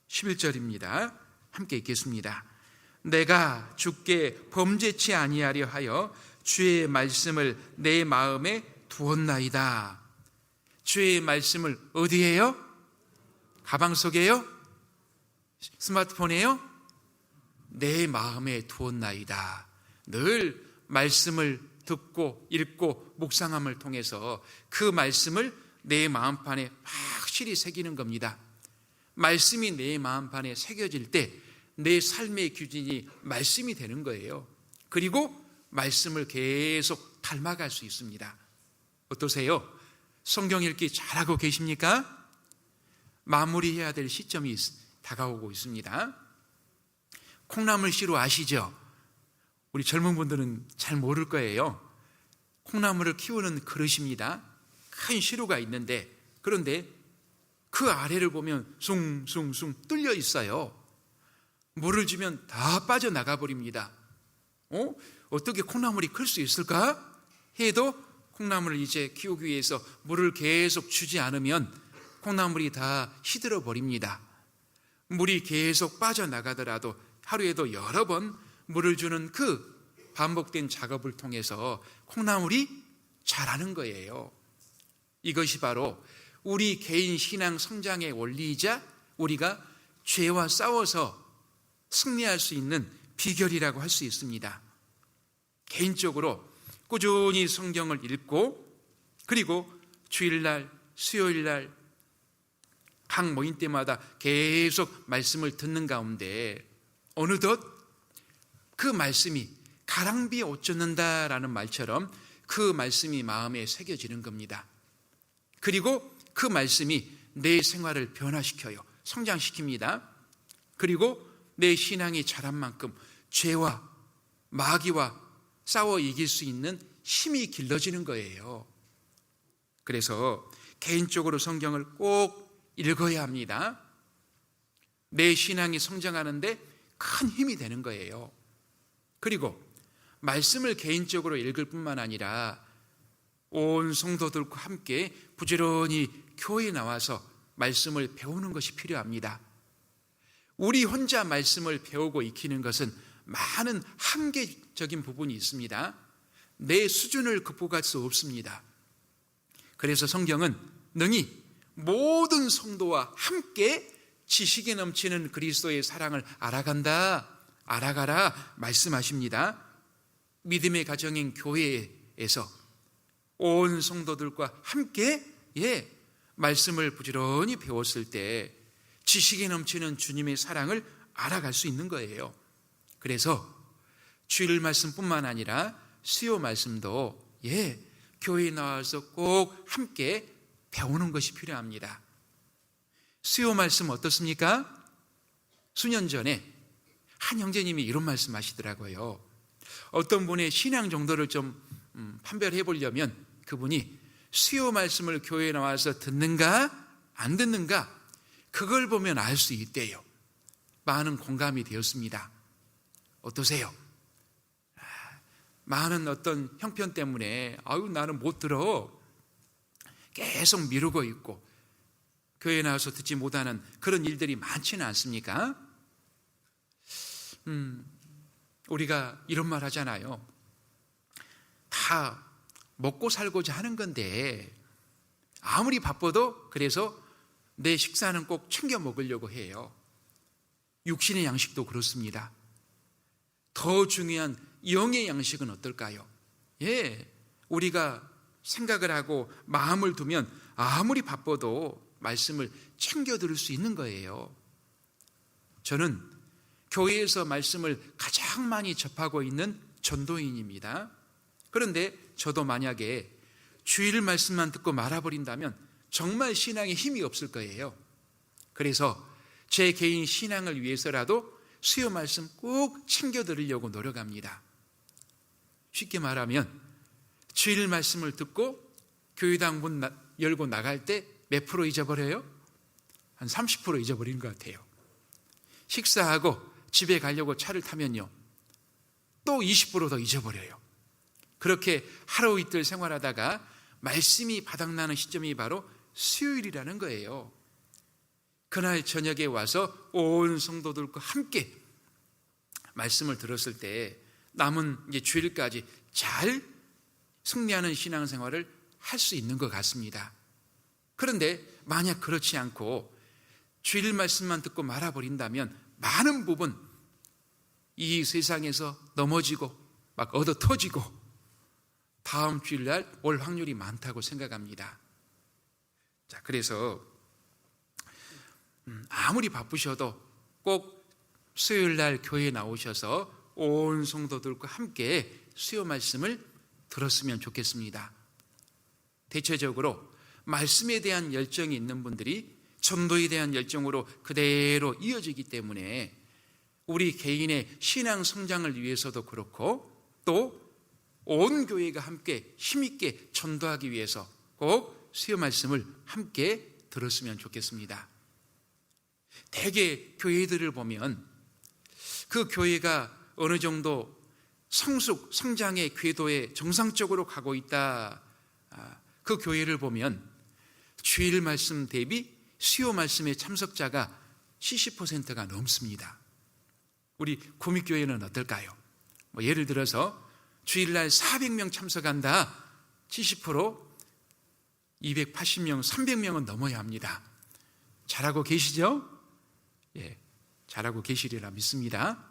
11절입니다. 함께 읽겠습니다. 내가 주께 범죄치 아니하려 하여 주의 말씀을 내 마음에 두었나이다. 주의 말씀을 어디에요? 가방 속에요? 스마트폰에요? 내 마음에 두었나이다. 늘 말씀을 듣고 읽고 묵상함을 통해서 그 말씀을 내 마음판에 확실히 새기는 겁니다. 말씀이 내 마음판에 새겨질 때 내 삶의 규진이 말씀이 되는 거예요. 그리고 말씀을 계속 닮아갈 수 있습니다. 어떠세요? 성경 읽기 잘하고 계십니까? 마무리해야 될 시점이 다가오고 있습니다. 콩나물 시루 아시죠? 우리 젊은 분들은 잘 모를 거예요. 콩나물을 키우는 그릇입니다. 큰 시루가 있는데, 그런데 그 아래를 보면 숭숭숭 뚫려 있어요. 물을 주면 다 빠져나가 버립니다. 어떻게 콩나물이 클 수 있을까? 해도 콩나물을 이제 키우기 위해서 물을 계속 주지 않으면 콩나물이 다 시들어 버립니다. 물이 계속 빠져나가더라도 하루에도 여러 번 물을 주는 그 반복된 작업을 통해서 콩나물이 자라는 거예요. 이것이 바로 우리 개인 신앙 성장의 원리이자 우리가 죄와 싸워서 승리할 수 있는 비결이라고 할 수 있습니다. 개인적으로 꾸준히 성경을 읽고 그리고 주일날, 수요일날 각 모임 때마다 계속 말씀을 듣는 가운데 어느덧 그 말씀이 가랑비에 옷 젖는다라는 말처럼 그 말씀이 마음에 새겨지는 겁니다. 그리고 그 말씀이 내 생활을 변화시켜요. 성장시킵니다. 그리고 내 신앙이 자란 만큼 죄와 마귀와 싸워 이길 수 있는 힘이 길러지는 거예요. 그래서 개인적으로 성경을 꼭 읽어야 합니다. 내 신앙이 성장하는데 큰 힘이 되는 거예요. 그리고 말씀을 개인적으로 읽을 뿐만 아니라 온 성도들과 함께 부지런히 교회에 나와서 말씀을 배우는 것이 필요합니다. 우리 혼자 말씀을 배우고 익히는 것은 많은 한계적인 부분이 있습니다. 내 수준을 극복할 수 없습니다. 그래서 성경은 능히 모든 성도와 함께 지식이 넘치는 그리스도의 사랑을 알아가라 말씀하십니다. 믿음의 가정인 교회에서 온 성도들과 함께 말씀을 부지런히 배웠을 때 지식이 넘치는 주님의 사랑을 알아갈 수 있는 거예요. 그래서 주일 말씀뿐만 아니라 수요 말씀도 교회에 나와서 꼭 함께 배우는 것이 필요합니다. 수요 말씀 어떻습니까? 수년 전에 한 형제님이 이런 말씀 하시더라고요. 어떤 분의 신앙 정도를 좀 판별해 보려면 그분이 수요 말씀을 교회에 나와서 듣는가 안 듣는가 그걸 보면 알 수 있대요. 많은 공감이 되었습니다. 어떠세요? 많은 어떤 형편 때문에 나는 못 들어 계속 미루고 있고 교회에 나와서 듣지 못하는 그런 일들이 많지는 않습니까? 우리가 이런 말 하잖아요. 다 먹고 살고자 하는 건데 아무리 바빠도 그래서 내 식사는 꼭 챙겨 먹으려고 해요. 육신의 양식도 그렇습니다. 더 중요한 영의 양식은 어떨까요? 우리가 생각을 하고 마음을 두면 아무리 바빠도 말씀을 챙겨 들을 수 있는 거예요. 저는 교회에서 말씀을 가장 많이 접하고 있는 전도인입니다. 그런데 저도 만약에 주일 말씀만 듣고 말아버린다면 정말 신앙에 힘이 없을 거예요. 그래서 제 개인 신앙을 위해서라도 수요 말씀 꼭 챙겨 들으려고 노력합니다. 쉽게 말하면 주일 말씀을 듣고 교회당 문 열고 나갈 때 몇 프로 잊어버려요? 한 30% 잊어버린 것 같아요. 식사하고 집에 가려고 차를 타면요 또 20% 더 잊어버려요. 그렇게 하루 이틀 생활하다가 말씀이 바닥나는 시점이 바로 수요일이라는 거예요. 그날 저녁에 와서 온 성도들과 함께 말씀을 들었을 때 남은 이제 주일까지 잘 승리하는 신앙생활을 할 수 있는 것 같습니다. 그런데 만약 그렇지 않고 주일 말씀만 듣고 말아버린다면 많은 부분 이 세상에서 넘어지고 막 얻어 터지고 다음 주일날 올 확률이 많다고 생각합니다. 자, 그래서 아무리 바쁘셔도 꼭 수요일날 교회에 나오셔서 온 성도들과 함께 수요 말씀을 들었으면 좋겠습니다. 대체적으로 말씀에 대한 열정이 있는 분들이 전도에 대한 열정으로 그대로 이어지기 때문에 우리 개인의 신앙 성장을 위해서도 그렇고 또 온 교회가 함께 힘있게 전도하기 위해서 꼭 수요 말씀을 함께 들었으면 좋겠습니다. 대개 교회들을 보면 그 교회가 어느 정도 성숙, 성장의 궤도에 정상적으로 가고 있다. 그 교회를 보면 주일 말씀 대비 수요 말씀의 참석자가 70%가 넘습니다. 우리 구미교회는 어떨까요? 예를 들어서 주일날 400명 참석한다. 70% 280명, 300명은 넘어야 합니다. 잘하고 계시죠? 잘하고 계시리라 믿습니다.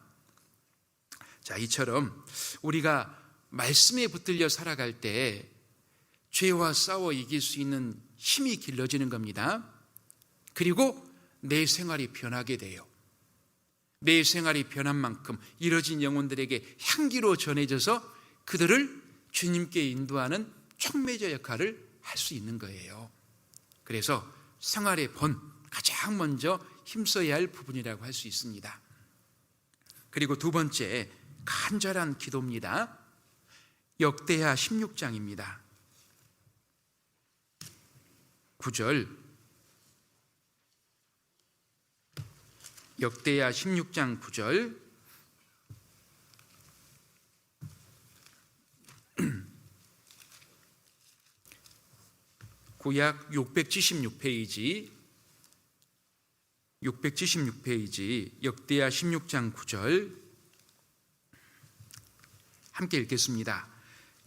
자, 이처럼 우리가 말씀에 붙들려 살아갈 때 죄와 싸워 이길 수 있는 힘이 길러지는 겁니다. 그리고 내 생활이 변하게 돼요. 내 생활이 변한 만큼 이뤄진 영혼들에게 향기로 전해져서 그들을 주님께 인도하는 촉매자 역할을 할 수 있는 거예요. 그래서 생활의 본, 가장 먼저 힘써야 할 부분이라고 할 수 있습니다. 그리고 두 번째, 간절한 기도입니다. 역대하 16장입니다. 9절, 역대하 16장 9절. 구약 676페이지 역대하 16장 9절 함께 읽겠습니다.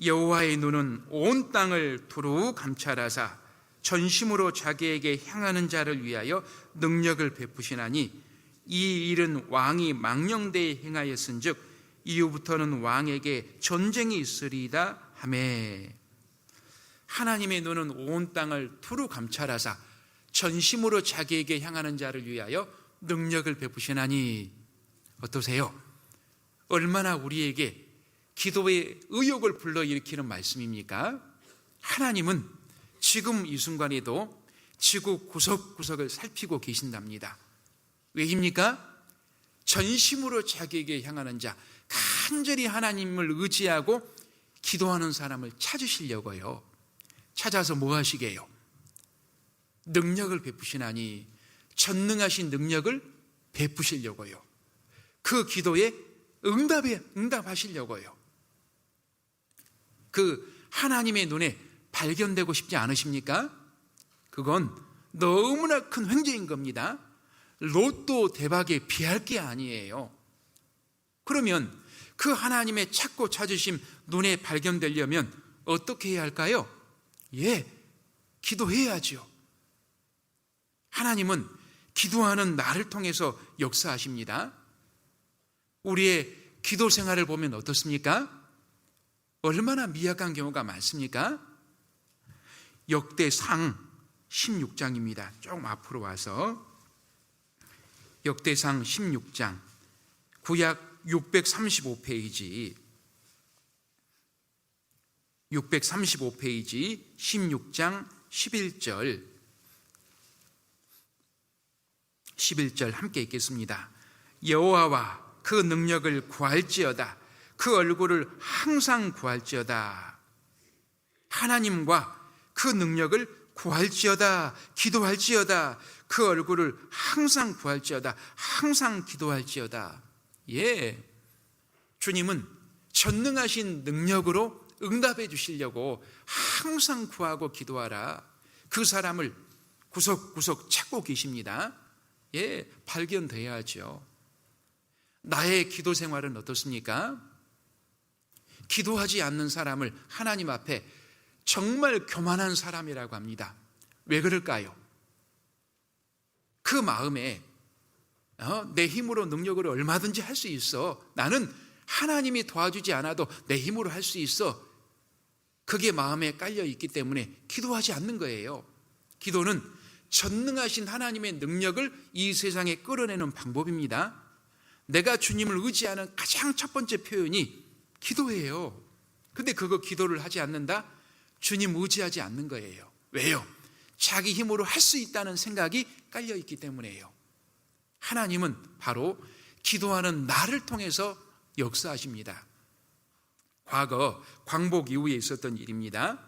여호와의 눈은 온 땅을 두루 감찰하사 전심으로 자기에게 향하는 자를 위하여 능력을 베푸시나니 이 일은 왕이 망령되이 행하였은즉 이후부터는 왕에게 전쟁이 있으리이다 하매. 하나님의 눈은 온 땅을 두루 감찰하사 전심으로 자기에게 향하는 자를 위하여 능력을 베푸시나니. 어떠세요? 얼마나 우리에게 기도의 의욕을 불러일으키는 말씀입니까? 하나님은 지금 이 순간에도 지구 구석구석을 살피고 계신답니다. 왜입니까? 전심으로 자기에게 향하는 자, 간절히 하나님을 의지하고 기도하는 사람을 찾으시려고요. 찾아서 뭐 하시게요? 능력을 베푸시나니, 전능하신 능력을 베푸시려고요. 그 기도에 응답하시려고요. 그 하나님의 눈에 발견되고 싶지 않으십니까? 그건 너무나 큰 횡재인 겁니다. 로또 대박에 비할 게 아니에요. 그러면 그 하나님의 찾고 찾으심 눈에 발견되려면 어떻게 해야 할까요? 기도해야죠. 하나님은 기도하는 나를 통해서 역사하십니다. 우리의 기도 생활을 보면 어떻습니까? 얼마나 미약한 경우가 많습니까? 역대상 16장입니다. 조금 앞으로 와서 역대상 16장 구약 635페이지 16장 11절 함께 읽겠습니다. 여호와와 그 능력을 구할지어다. 그 얼굴을 항상 구할지어다. 하나님과 그 능력을 구할지어다. 기도할지어다. 그 얼굴을 항상 구할지어다. 항상 기도할지어다. 주님은 전능하신 능력으로 응답해 주시려고 항상 구하고 기도하라. 그 사람을 구석구석 찾고 계십니다. 발견돼야죠. 나의 기도 생활은 어떻습니까? 기도하지 않는 사람을 하나님 앞에 정말 교만한 사람이라고 합니다. 왜 그럴까요? 그 마음에 내 힘으로 능력으로 얼마든지 할 수 있어. 나는 하나님이 도와주지 않아도 내 힘으로 할 수 있어. 그게 마음에 깔려 있기 때문에 기도하지 않는 거예요. 기도는 전능하신 하나님의 능력을 이 세상에 끌어내는 방법입니다. 내가 주님을 의지하는 가장 첫 번째 표현이 기도예요. 근데 그거 기도를 하지 않는다? 주님 의지하지 않는 거예요. 왜요? 자기 힘으로 할 수 있다는 생각이 깔려 있기 때문에요. 하나님은 바로 기도하는 나를 통해서 역사하십니다. 과거 광복 이후에 있었던 일입니다.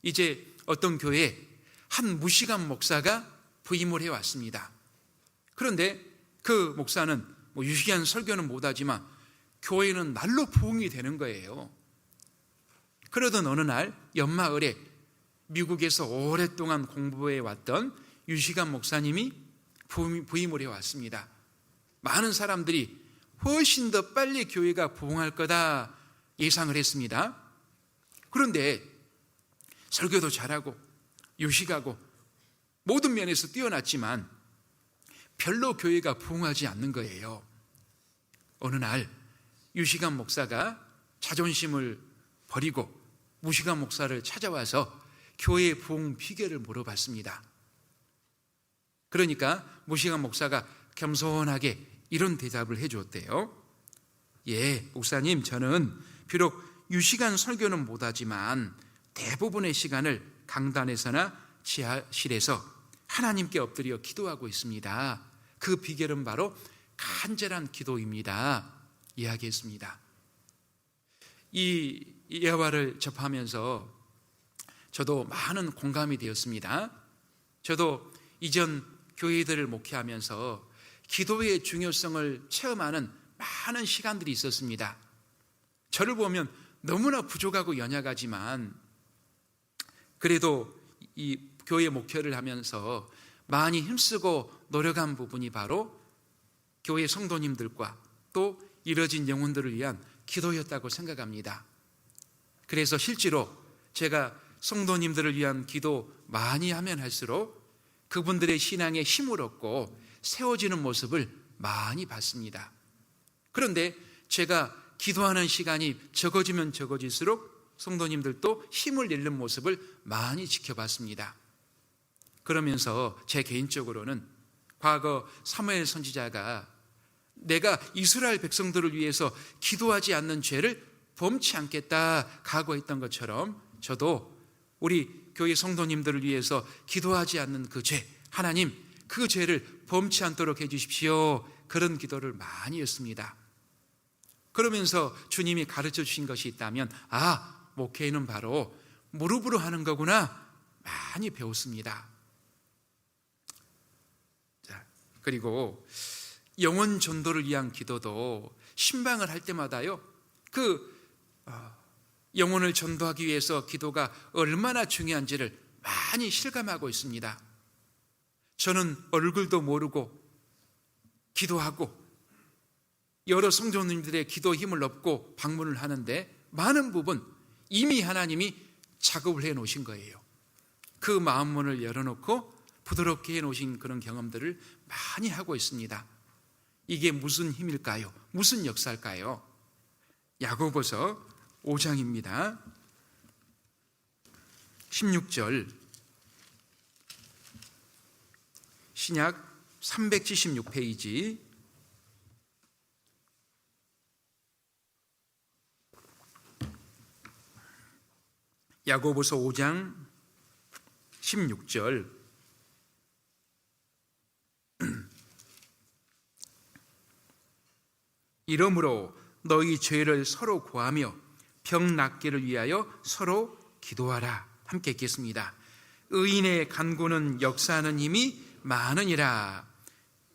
이제 어떤 교회에 한 무시간 목사가 부임을 해왔습니다. 그런데 그 목사는 유시간 설교는 못하지만 교회는 날로 부흥이 되는 거예요. 그러던 어느 날 연마을에 미국에서 오랫동안 공부해 왔던 유시간 목사님이 부임을 해왔습니다. 많은 사람들이 훨씬 더 빨리 교회가 부흥할 거다 예상을 했습니다. 그런데 설교도 잘하고 유식하고 모든 면에서 뛰어났지만 별로 교회가 부흥하지 않는 거예요. 어느 날 유시간 목사가 자존심을 버리고 무시가 목사를 찾아와서 교회 부흥 비결을 물어봤습니다. 그러니까 무시가 목사가 겸손하게 이런 대답을 해줬대요. 예, 목사님, 저는 비록 유시간 설교는 못하지만 대부분의 시간을 강단에서나 지하실에서 하나님께 엎드려 기도하고 있습니다. 그 비결은 바로 간절한 기도입니다. 이야기했습니다. 이 예화를 접하면서 저도 많은 공감이 되었습니다. 저도 이전 교회들을 목회하면서 기도의 중요성을 체험하는 많은 시간들이 있었습니다. 저를 보면 너무나 부족하고 연약하지만 그래도 이 교회 목회를 하면서 많이 힘쓰고 노력한 부분이 바로 교회 성도님들과 또 이뤄진 영혼들을 위한 기도였다고 생각합니다. 그래서 실제로 제가 성도님들을 위한 기도 많이 하면 할수록 그분들의 신앙에 힘을 얻고 세워지는 모습을 많이 봤습니다. 그런데 제가 기도하는 시간이 적어지면 적어질수록 성도님들도 힘을 잃는 모습을 많이 지켜봤습니다. 그러면서 제 개인적으로는 과거 사무엘 선지자가 내가 이스라엘 백성들을 위해서 기도하지 않는 죄를 범치 않겠다 각오했던 것처럼 저도 우리 교회 성도님들을 위해서 기도하지 않는 그 죄, 하나님 그 죄를 범치 않도록 해주십시오. 그런 기도를 많이 했습니다. 그러면서 주님이 가르쳐 주신 것이 있다면 목회는 바로 무릎으로 하는 거구나 많이 배웠습니다. 자, 그리고 영혼 전도를 위한 기도도 신방을 할 때마다요 영혼을 전도하기 위해서 기도가 얼마나 중요한지를 많이 실감하고 있습니다. 저는 얼굴도 모르고 기도하고 여러 성도님들의 기도 힘을 얻고 방문을 하는데 많은 부분 이미 하나님이 작업을 해 놓으신 거예요. 그 마음문을 열어놓고 부드럽게 해 놓으신 그런 경험들을 많이 하고 있습니다. 이게 무슨 힘일까요? 무슨 역사일까요? 야고보서 5장입니다. 16절 신약 376페이지 야고보서 5장 16절 이러므로 너희 죄를 서로 고하며 병 낫기를 위하여 서로 기도하라. 함께 읽겠습니다. 의인의 간구는 역사하는 힘이 많으니라.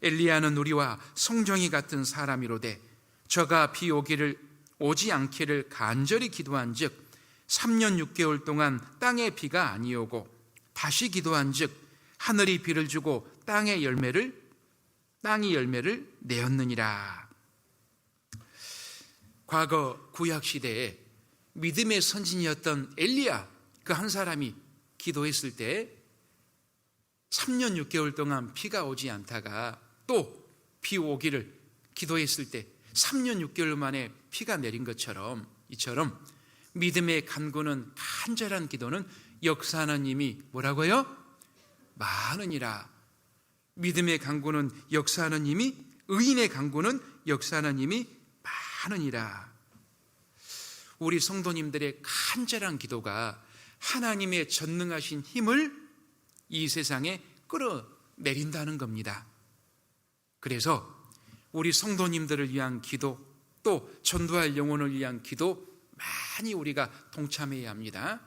엘리야는 우리와 성정이 같은 사람이로되 저가 비 오지 않기를 간절히 기도한즉 3년 6개월 동안 땅에 비가 아니오고 다시 기도한즉 하늘이 비를 주고 땅이 열매를 내었느니라. 과거 구약 시대에 믿음의 선진이었던 엘리야 그 한 사람이 기도했을 때 3년 6개월 동안 비가 오지 않다가 또 비 오기를 기도했을 때 3년 6개월 만에 비가 내린 것처럼 이처럼 믿음의 간구는 간절한 기도는 역사하는 힘이 뭐라고요? 많으니라. 믿음의 간구는 역사하는 힘이 의인의 간구는 역사하는 힘이 많으니라. 우리 성도님들의 간절한 기도가 하나님의 전능하신 힘을 이 세상에 끌어내린다는 겁니다. 그래서 우리 성도님들을 위한 기도 또 전도할 영혼을 위한 기도 많이 우리가 동참해야 합니다.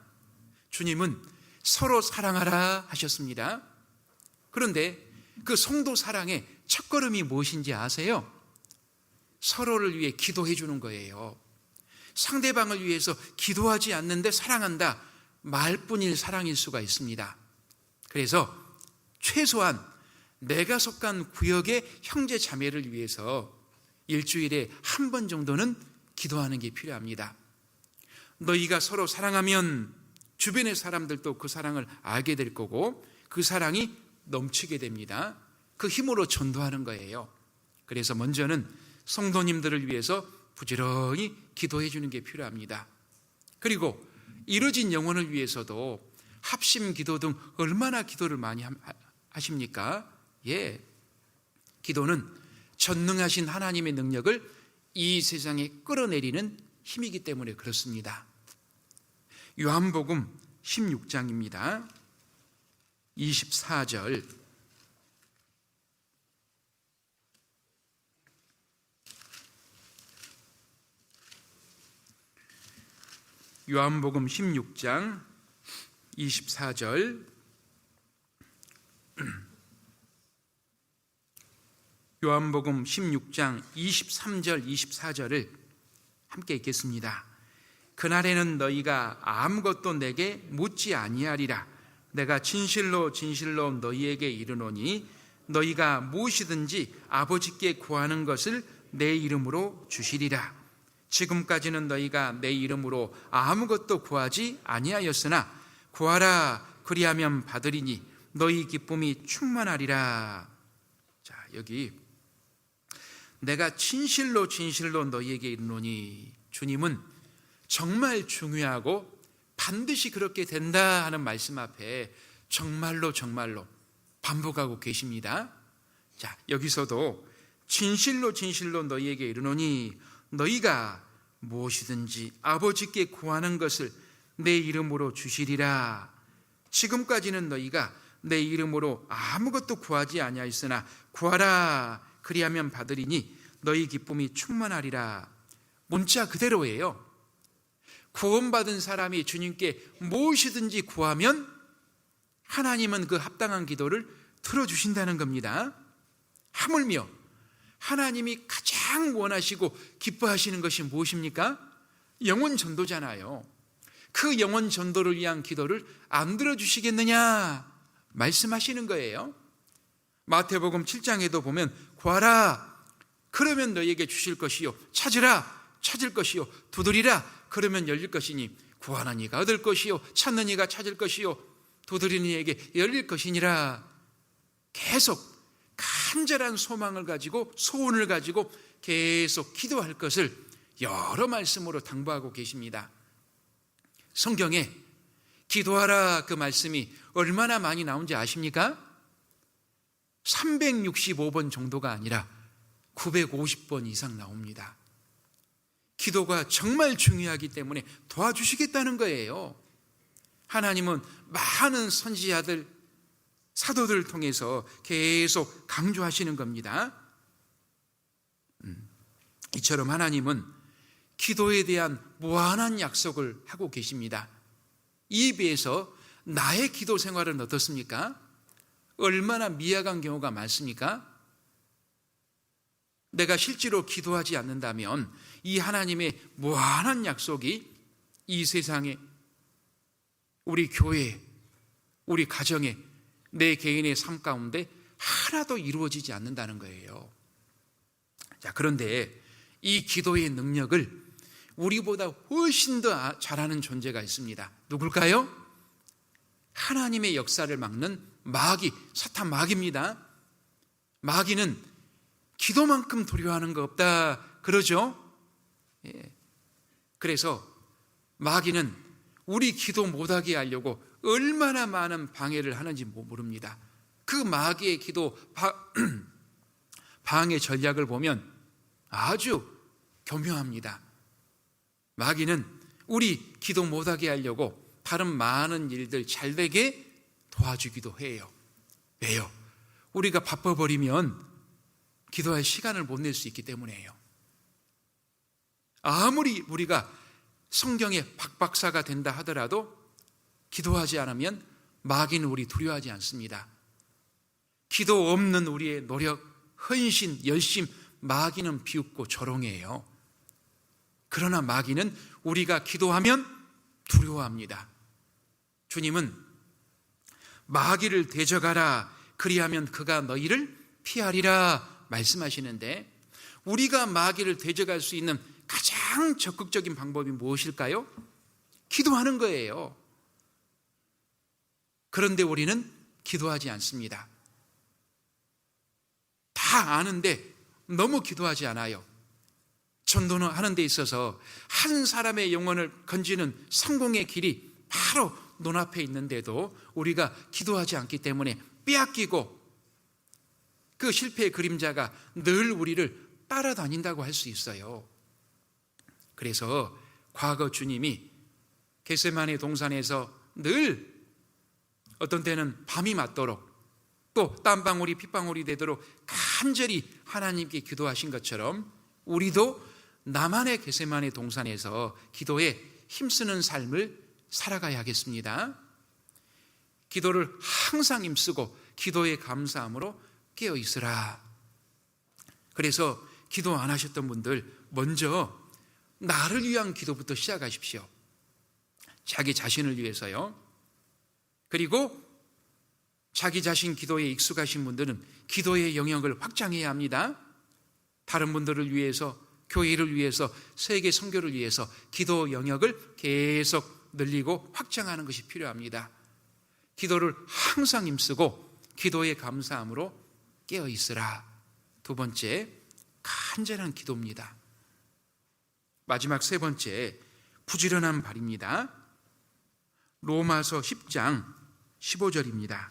주님은 서로 사랑하라 하셨습니다. 그런데 그 성도 사랑의 첫걸음이 무엇인지 아세요? 서로를 위해 기도해 주는 거예요. 상대방을 위해서 기도하지 않는데 사랑한다 말뿐일 사랑일 수가 있습니다. 그래서 최소한 내가 속한 구역의 형제 자매를 위해서 일주일에 한 번 정도는 기도하는 게 필요합니다. 너희가 서로 사랑하면 주변의 사람들도 그 사랑을 알게 될 거고 그 사랑이 넘치게 됩니다. 그 힘으로 전도하는 거예요. 그래서 먼저는 성도님들을 위해서 부지런히 기도해 주는 게 필요합니다. 그리고 이루어진 영혼을 위해서도 합심 기도 등 얼마나 기도를 많이 하십니까? 예, 기도는 전능하신 하나님의 능력을 이 세상에 끌어내리는 힘이기 때문에 그렇습니다. 요한복음 16장입니다. 24절. 요한복음 16장 24절. 요한복음 16장 23절 24절을 함께 읽겠습니다. 그날에는 너희가 아무것도 내게 묻지 아니하리라. 내가 진실로 진실로 너희에게 이르노니 너희가 무엇이든지 아버지께 구하는 것을 내 이름으로 주시리라. 지금까지는 너희가 내 이름으로 아무것도 구하지 아니하였으나 구하라 그리하면 받으리니 너희 기쁨이 충만하리라. 자, 여기 내가 진실로 진실로 너희에게 이르노니, 주님은 정말 중요하고 반드시 그렇게 된다 하는 말씀 앞에 정말로 정말로 반복하고 계십니다. 자, 여기서도 진실로 진실로 너희에게 이르노니 너희가 무엇이든지 아버지께 구하는 것을 내 이름으로 주시리라. 지금까지는 너희가 내 이름으로 아무것도 구하지 아니하였으나 구하라 그리하면 받으리니 너희 기쁨이 충만하리라. 문자 그대로예요. 구원받은 사람이 주님께 무엇이든지 구하면 하나님은 그 합당한 기도를 들어주신다는 겁니다. 하물며 하나님이 가장 원하시고 기뻐하시는 것이 무엇입니까? 영혼 전도잖아요. 그 영혼 전도를 위한 기도를 안 들어주시겠느냐 말씀하시는 거예요. 마태복음 7장에도 보면 구하라 그러면 너희에게 주실 것이요, 찾으라 찾을 것이요, 두드리라 그러면 열릴 것이니 구하는 이가 얻을 것이요, 찾는 이가 찾을 것이요, 두드리는 이에게 열릴 것이니라. 계속 간절한 소망을 가지고 소원을 가지고 계속 기도할 것을 여러 말씀으로 당부하고 계십니다. 성경에 기도하라 그 말씀이 얼마나 많이 나온지 아십니까? 365번 정도가 아니라 950번 이상 나옵니다. 기도가 정말 중요하기 때문에 도와주시겠다는 거예요. 하나님은 많은 선지자들, 사도들을 통해서 계속 강조하시는 겁니다. 이처럼 하나님은 기도에 대한 무한한 약속을 하고 계십니다. 이에 비해서 나의 기도 생활은 어떻습니까? 얼마나 미약한 경우가 많습니까? 내가 실제로 기도하지 않는다면 이 하나님의 무한한 약속이 이 세상에, 우리 교회에, 우리 가정에, 내 개인의 삶 가운데 하나도 이루어지지 않는다는 거예요. 자, 그런데 이 기도의 능력을 우리보다 훨씬 더 잘하는 존재가 있습니다. 누굴까요? 하나님의 역사를 막는 마귀, 사탄 마귀입니다. 마귀는 기도만큼 두려워하는 거 없다 그러죠? 예. 그래서 마귀는 우리 기도 못하게 하려고 얼마나 많은 방해를 하는지 모릅니다. 그 마귀의 기도 방해 전략을 보면 아주 교묘합니다. 마귀는 우리 기도 못하게 하려고 다른 많은 일들 잘되게 도와주기도 해요. 왜요? 우리가 바빠버리면 기도할 시간을 못 낼 수 있기 때문이에요. 아무리 우리가 성경의 박박사가 된다 하더라도 기도하지 않으면 마귀는 우리 두려워하지 않습니다. 기도 없는 우리의 노력, 헌신, 열심, 마귀는 비웃고 조롱해요. 그러나 마귀는 우리가 기도하면 두려워합니다. 주님은 마귀를 대적하라 그리하면 그가 너희를 피하리라 말씀하시는데, 우리가 마귀를 대적할 수 있는 가장 적극적인 방법이 무엇일까요? 기도하는 거예요. 그런데 우리는 기도하지 않습니다. 다 아는데 너무 기도하지 않아요. 전도는 하는 데 있어서 한 사람의 영혼을 건지는 성공의 길이 바로 눈앞에 있는데도 우리가 기도하지 않기 때문에 빼앗기고 그 실패의 그림자가 늘 우리를 따라다닌다고 할 수 있어요. 그래서 과거 주님이 겟세마네 동산에서 늘 어떤 때는 밤이 맞도록 또 땀방울이 핏방울이 되도록 간절히 하나님께 기도하신 것처럼 우리도 나만의 겟세마네 동산에서 기도에 힘쓰는 삶을 살아가야 하겠습니다. 기도를 항상 힘쓰고 기도에 감사함으로 깨어 있으라. 그래서 기도 안 하셨던 분들 먼저 나를 위한 기도부터 시작하십시오. 자기 자신을 위해서요. 그리고 자기 자신 기도에 익숙하신 분들은 기도의 영역을 확장해야 합니다. 다른 분들을 위해서, 교회를 위해서, 세계 선교를 위해서 기도 영역을 계속 늘리고 확장하는 것이 필요합니다. 기도를 항상 힘쓰고 기도에 감사함으로 깨어 있으라. 두 번째, 간절한 기도입니다. 마지막 세 번째, 부지런한 발입니다. 로마서 10장 15절입니다.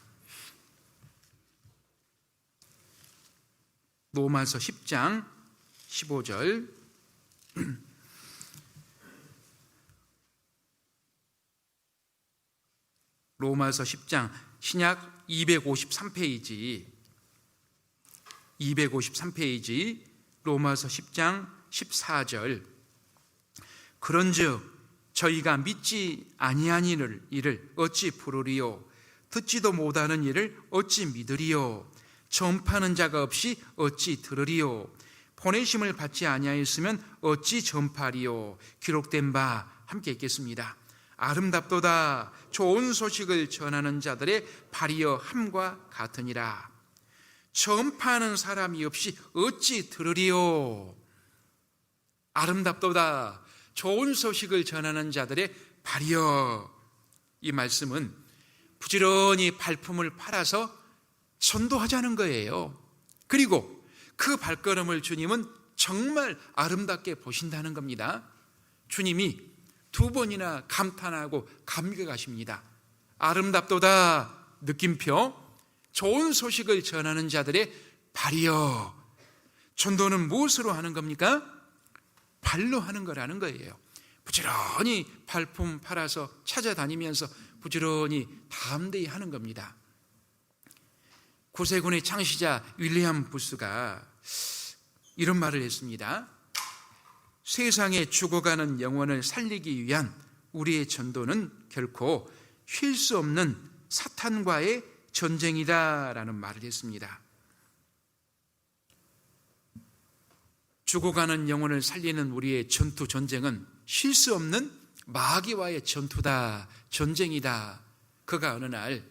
로마서 10장 15절. 로마서 10장 신약 253페이지 로마서 10장 14절. 그런즉 저희가 믿지 아니한 일을 어찌 부르리요? 듣지도 못하는 일을 어찌 믿으리요? 전파하는 자가 없이 어찌 들으리요? 보내심을 받지 아니하였으면 어찌 전파하리요? 기록된 바 함께 읽겠습니다. 아름답도다 좋은 소식을 전하는 자들의 발이여 함과 같으니라. 전파하는 사람이 없이 어찌 들으리요? 아름답도다 좋은 소식을 전하는 자들의 발이여. 이 말씀은 부지런히 발품을 팔아서 전도하자는 거예요. 그리고 그 발걸음을 주님은 정말 아름답게 보신다는 겁니다. 주님이 두 번이나 감탄하고 감격하십니다. 아름답도다 느낌표, 좋은 소식을 전하는 자들의 발이여. 전도는 무엇으로 하는 겁니까? 발로 하는 거라는 거예요. 부지런히 발품 팔아서 찾아다니면서 부지런히 담대히 하는 겁니다. 구세군의 창시자 윌리엄 부스가 이런 말을 했습니다. 세상에 죽어가는 영혼을 살리기 위한 우리의 전도는 결코 쉴 수 없는 사탄과의 전쟁이다라는 말을 했습니다. 죽어가는 영혼을 살리는 우리의 전투 전쟁은 쉴 수 없는 마귀와의 전투다, 전쟁이다. 그가 어느 날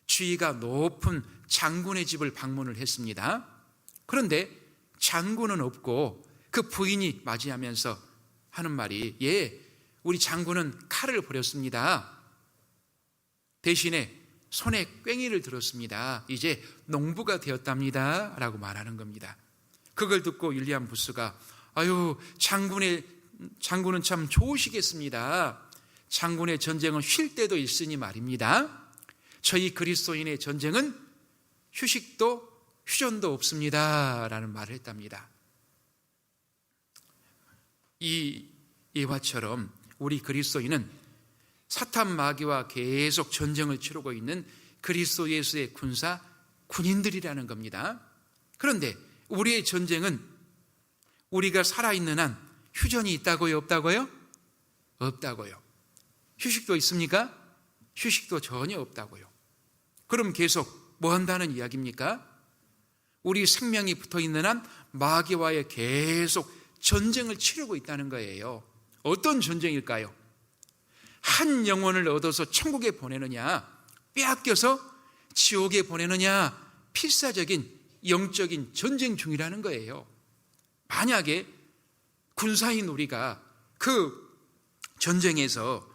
지위가 높은 장군의 집을 방문을 했습니다. 그런데 장군은 없고 그 부인이 맞이하면서 하는 말이, 우리 장군은 칼을 버렸습니다. 대신에 손에 꽹이를 들었습니다. 이제 농부가 되었답니다 라고 말하는 겁니다. 그걸 듣고 윌리엄 부스가 장군은 참 좋으시겠습니다. 장군의 전쟁은 쉴 때도 있으니 말입니다. 저희 그리스도인의 전쟁은 휴전도 없습니다 라는 말을 했답니다. 이 예화처럼 우리 그리스도인은 사탄 마귀와 계속 전쟁을 치르고 있는 그리스도 예수의 군인들이라는 겁니다. 그런데 우리의 전쟁은 우리가 살아있는 한 휴전이 있다고요? 없다고요? 없다고요. 휴식도 있습니까? 휴식도 전혀 없다고요. 그럼 계속 뭐 한다는 이야기입니까? 우리 생명이 붙어있는 한 마귀와의 계속 전쟁을 치르고 있다는 거예요. 어떤 전쟁일까요? 한 영혼을 얻어서 천국에 보내느냐, 빼앗겨서 지옥에 보내느냐, 필사적인 영적인 전쟁 중이라는 거예요. 만약에 군사인 우리가 그 전쟁에서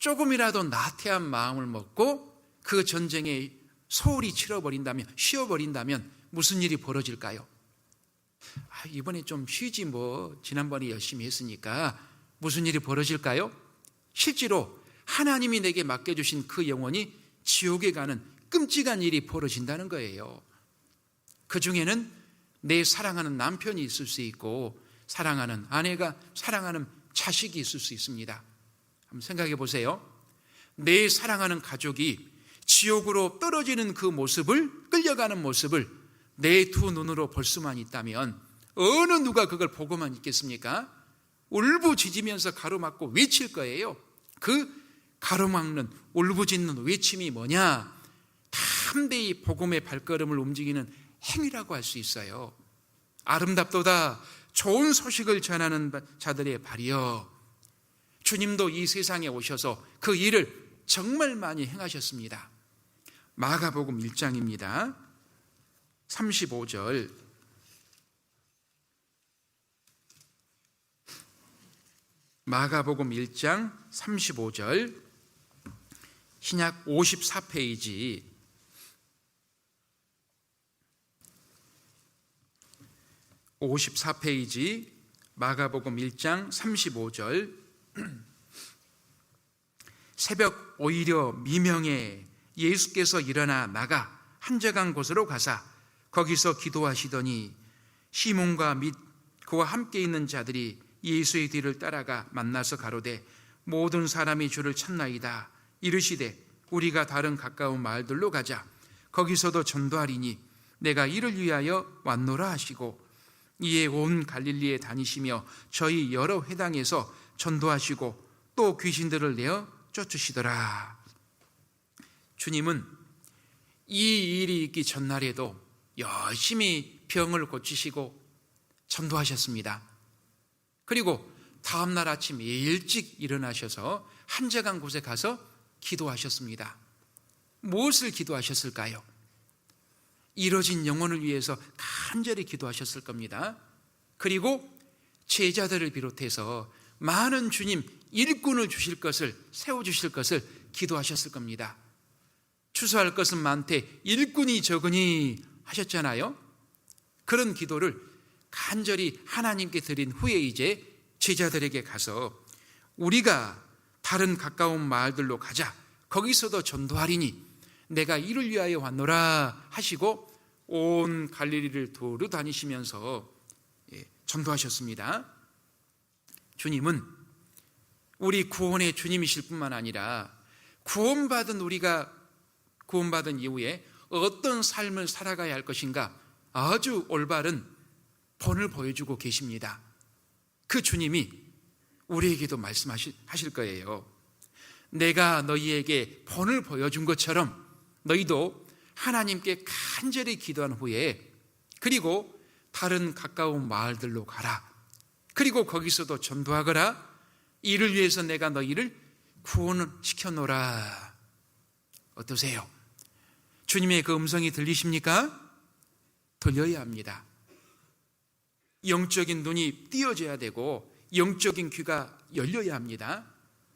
조금이라도 나태한 마음을 먹고 그 전쟁에 소홀히 치러버린다면, 쉬어버린다면 무슨 일이 벌어질까요? 이번에 좀 쉬지 뭐, 지난번에 열심히 했으니까 무슨 일이 벌어질까요? 실제로 하나님이 내게 맡겨주신 그 영혼이 지옥에 가는 끔찍한 일이 벌어진다는 거예요. 그 중에는 내 사랑하는 남편이 있을 수 있고, 사랑하는 아내가, 사랑하는 자식이 있을 수 있습니다. 한번 생각해 보세요. 내 사랑하는 가족이 지옥으로 떨어지는 그 모습을, 끌려가는 모습을 내 두 눈으로 볼 수만 있다면 어느 누가 그걸 보고만 있겠습니까? 울부짖으면서 가로막고 외칠 거예요. 그 가로막는, 울부짖는 외침이 뭐냐? 담대히 복음의 발걸음을 움직이는 행위라고 할 수 있어요. 아름답도다 좋은 소식을 전하는 자들의 발이여. 주님도 이 세상에 오셔서 그 일을 정말 많이 행하셨습니다. 마가복음 1장입니다. 35절. 마가복음 1장 35절, 신약 54페이지. 마가복음 1장 35절. 새벽 오히려 미명에 예수께서 일어나 나가 한적한 곳으로 가사 거기서 기도하시더니 시몬과 및 그와 함께 있는 자들이 예수의 뒤를 따라가 만나서 가로되 모든 사람이 주를 찾나이다. 이르시되 우리가 다른 가까운 마을들로 가자. 거기서도 전도하리니 내가 이를 위하여 왔노라 하시고, 이에 온 갈릴리에 다니시며 저희 여러 회당에서 전도하시고 또 귀신들을 내어 쫓으시더라. 주님은 이 일이 있기 전날에도 열심히 병을 고치시고 전도하셨습니다. 그리고 다음날 아침 일찍 일어나셔서 한적한 곳에 가서 기도하셨습니다. 무엇을 기도하셨을까요? 이뤄진 영혼을 위해서 간절히 기도하셨을 겁니다. 그리고 제자들을 비롯해서 많은 주님 일꾼을 주실 것을, 세워주실 것을 기도하셨을 겁니다. 추수할 것은 많되 일꾼이 적으니 하셨잖아요. 그런 기도를 간절히 하나님께 드린 후에 이제 제자들에게 가서 우리가 다른 가까운 마을들로 가자. 거기서도 전도하리니 내가 이를 위하여 왔노라 하시고 온 갈릴리를 두루 다니시면서 전도하셨습니다. 주님은 우리 구원의 주님이실 뿐만 아니라 구원받은 우리가 구원받은 이후에 어떤 삶을 살아가야 할 것인가 아주 올바른 본을 보여주고 계십니다. 그 주님이 우리에게도 말씀하실 거예요. 내가 너희에게 본을 보여준 것처럼 너희도 하나님께 간절히 기도한 후에 그리고 다른 가까운 마을들로 가라. 그리고 거기서도 전도하거라. 이를 위해서 내가 너희를 구원시켜놓으라. 어떠세요? 주님의 그 음성이 들리십니까? 들려야 합니다. 영적인 눈이 띄어져야 되고 영적인 귀가 열려야 합니다.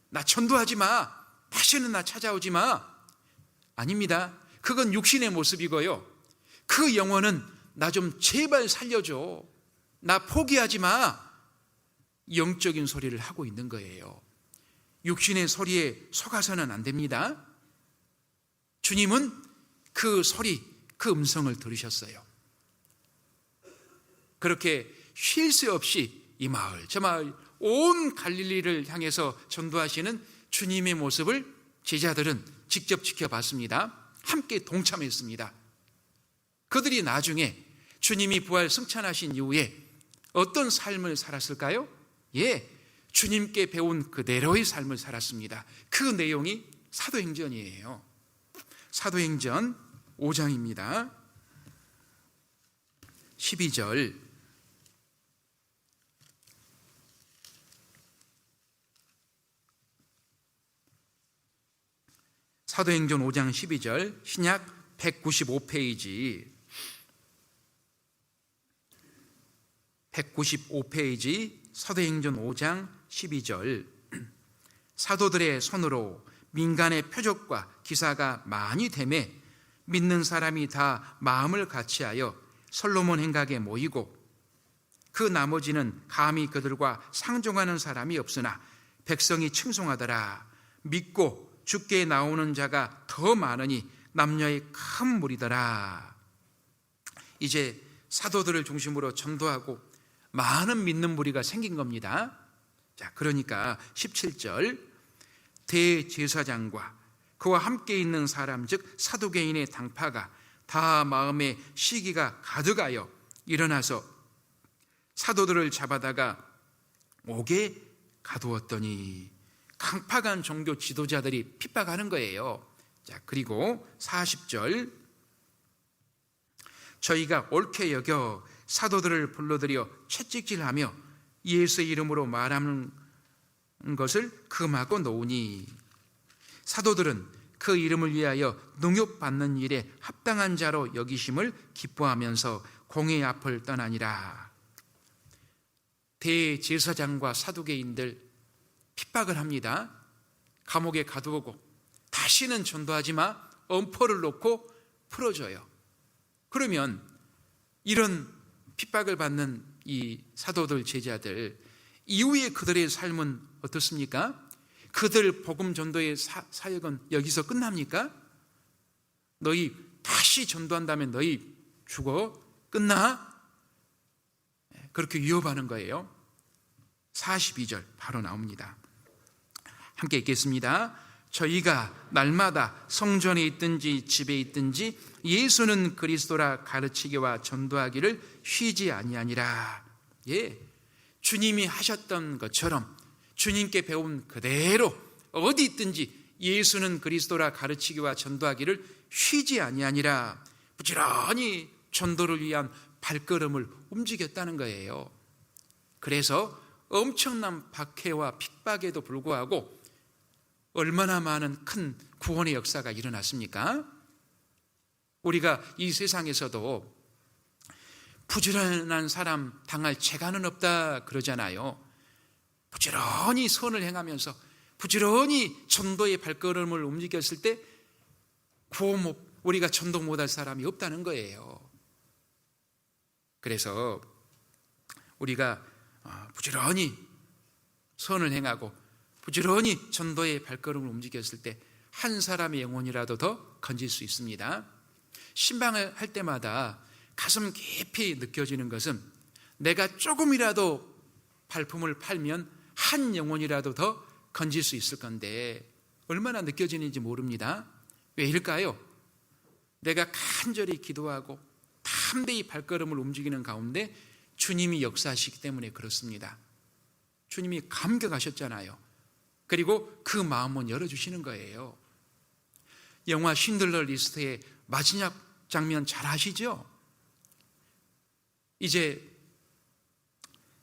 나 전도하지 마. 다시는 나 찾아오지 마. 아닙니다. 그건 육신의 모습이고요. 그 영혼은 나 좀 제발 살려줘. 나 포기하지 마. 영적인 소리를 하고 있는 거예요. 육신의 소리에 속아서는 안 됩니다. 주님은 그 소리, 그 음성을 들으셨어요. 그렇게 쉴 새 없이 이 마을, 저 마을, 온 갈릴리를 향해서 전도하시는 주님의 모습을 제자들은 직접 지켜봤습니다. 함께 동참했습니다. 그들이 나중에 주님이 부활 승천하신 이후에 어떤 삶을 살았을까요? 주님께 배운 그대로의 삶을 살았습니다. 그 내용이 사도행전이에요. 사도행전 5장입니다. 12절. 사도행전 5장 12절, 신약 195페이지, 195페이지 사도행전 5장 12절. 사도들의 손으로 민간의 표적과 기사가 많이 되매 믿는 사람이 다 마음을 같이하여 솔로몬 행각에 모이고 그 나머지는 감히 그들과 상종하는 사람이 없으나 백성이 칭송하더라. 믿고 주께 나오는 자가 더 많으니 남녀의 큰 무리더라. 이제 사도들을 중심으로 전도하고 많은 믿는 무리가 생긴 겁니다. 자, 그러니까 17절, 대제사장과 그와 함께 있는 사람 즉 사두개인의 당파가 다 마음에 시기가 가득하여 일어나서 사도들을 잡아다가 옥에 가두었더니, 강팍한 종교 지도자들이 핍박하는 거예요. 자, 그리고 40절, 저희가 옳게 여겨 사도들을 불러들여 채찍질하며 예수의 이름으로 말하는 것을 금하고 놓으니, 사도들은 그 이름을 위하여 능욕받는 일에 합당한 자로 여기심을 기뻐하면서 공의 앞을 떠나니라. 대제사장과 사두개인들 핍박을 합니다. 감옥에 가두고 다시는 전도하지 마, 엄포를 놓고 풀어줘요. 그러면 이런 핍박을 받는 이 사도들, 제자들, 이후에 그들의 삶은 어떻습니까? 그들 복음 전도의 사역은 여기서 끝납니까? 너희 다시 전도한다면 너희 죽어? 끝나? 그렇게 위협하는 거예요. 42절 바로 나옵니다. 함께 읽겠습니다. 저희가 날마다 성전에 있든지 집에 있든지 예수는 그리스도라 가르치기와 전도하기를 쉬지 아니하니라. 예, 주님이 하셨던 것처럼 주님께 배운 그대로 어디 있든지 예수는 그리스도라 가르치기와 전도하기를 쉬지 아니하니라. 부지런히 전도를 위한 발걸음을 움직였다는 거예요. 그래서 엄청난 박해와 핍박에도 불구하고 얼마나 많은 큰 구원의 역사가 일어났습니까? 우리가 이 세상에서도 부지런한 사람 당할 재간은 없다 그러잖아요. 부지런히 선을 행하면서 부지런히 전도의 발걸음을 움직였을 때 우리가 전도 못할 사람이 없다는 거예요. 그래서 우리가 부지런히 선을 행하고 부지런히 전도의 발걸음을 움직였을 때 한 사람의 영혼이라도 더 건질 수 있습니다. 신방을 할 때마다 가슴 깊이 느껴지는 것은 내가 조금이라도 발품을 팔면 한 영혼이라도 더 건질 수 있을 건데 얼마나 느껴지는지 모릅니다. 왜일까요? 내가 간절히 기도하고 담대히 발걸음을 움직이는 가운데 주님이 역사하시기 때문에 그렇습니다. 주님이 감격하셨잖아요. 그리고 그 마음은 열어주시는 거예요. 영화 신들러 리스트의 마지막 장면 잘 아시죠? 이제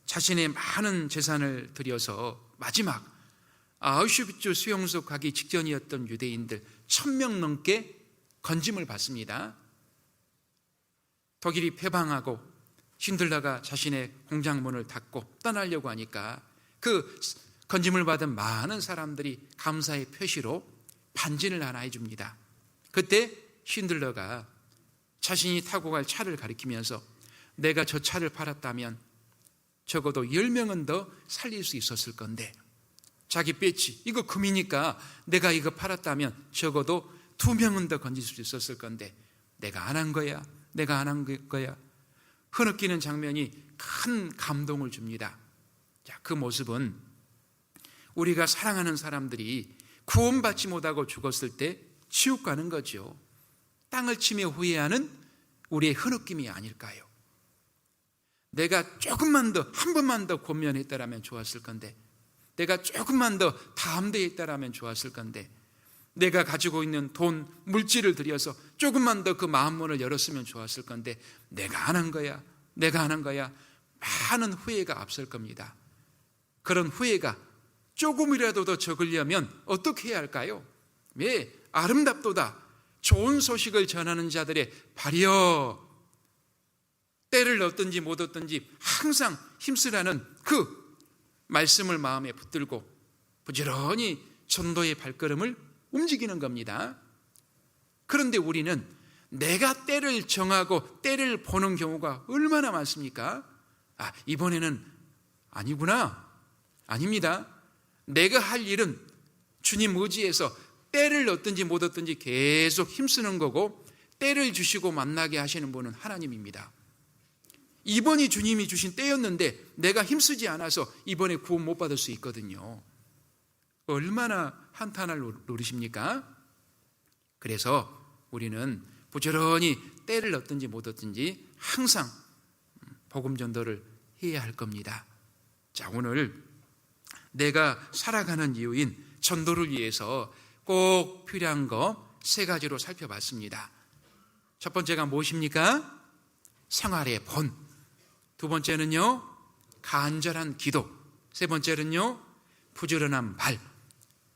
자신의 많은 재산을 들여서 마지막 아우슈비츠 수용소 가기 직전이었던 유대인들 1000명 넘게 건짐을 받습니다. 독일이 패방하고 신들러가 자신의 공장문을 닫고 떠나려고 하니까 그 건짐을 받은 많은 사람들이 감사의 표시로 반진을 하나 해줍니다. 그때 신들러가 자신이 타고 갈 차를 가리키면서 내가 저 차를 팔았다면 적어도 10명은 더 살릴 수 있었을 건데, 자기 배지 이거 금이니까 내가 이거 팔았다면 적어도 2명은 더 건질 수 있었을 건데 내가 안 한 거야, 내가 안 한 거야. 흐느끼는 장면이 큰 감동을 줍니다. 자, 그 모습은 우리가 사랑하는 사람들이 구원받지 못하고 죽었을 때 지옥 가는 거죠. 땅을 치며 후회하는 우리의 흐느낌이 아닐까요? 내가 조금만 더, 한 번만 더 권면했다라면 좋았을 건데, 내가 조금만 더 담대했다라면 좋았을 건데, 내가 가지고 있는 돈, 물질을 들여서 조금만 더 그 마음문을 열었으면 좋았을 건데 내가 안 한 거야, 내가 안 한 거야. 많은 후회가 앞설 겁니다. 그런 후회가 조금이라도 더 적으려면 어떻게 해야 할까요? 왜? 아름답도다 좋은 소식을 전하는 자들의 발이여, 때를 얻든지 못 얻든지 항상 힘쓰라는 그 말씀을 마음에 붙들고 부지런히 전도의 발걸음을 움직이는 겁니다. 그런데 우리는 내가 때를 정하고 때를 보는 경우가 얼마나 많습니까? 이번에는 아니구나. 아닙니다. 내가 할 일은 주님 의지해서 때를 얻든지 못 얻든지 계속 힘쓰는 거고, 때를 주시고 만나게 하시는 분은 하나님입니다. 이번이 주님이 주신 때였는데 내가 힘쓰지 않아서 이번에 구원 못 받을 수 있거든요. 얼마나 한탄할 노릇입니까? 그래서 우리는 부지런히 때를 얻든지 못 얻든지 항상 복음 전도를 해야 할 겁니다. 자, 오늘 내가 살아가는 이유인 전도를 위해서 꼭 필요한 거 3가지로 살펴봤습니다. 첫 번째가 무엇입니까? 생활의 본. 두 번째는요, 간절한 기도. 세 번째는요, 부지런한 발.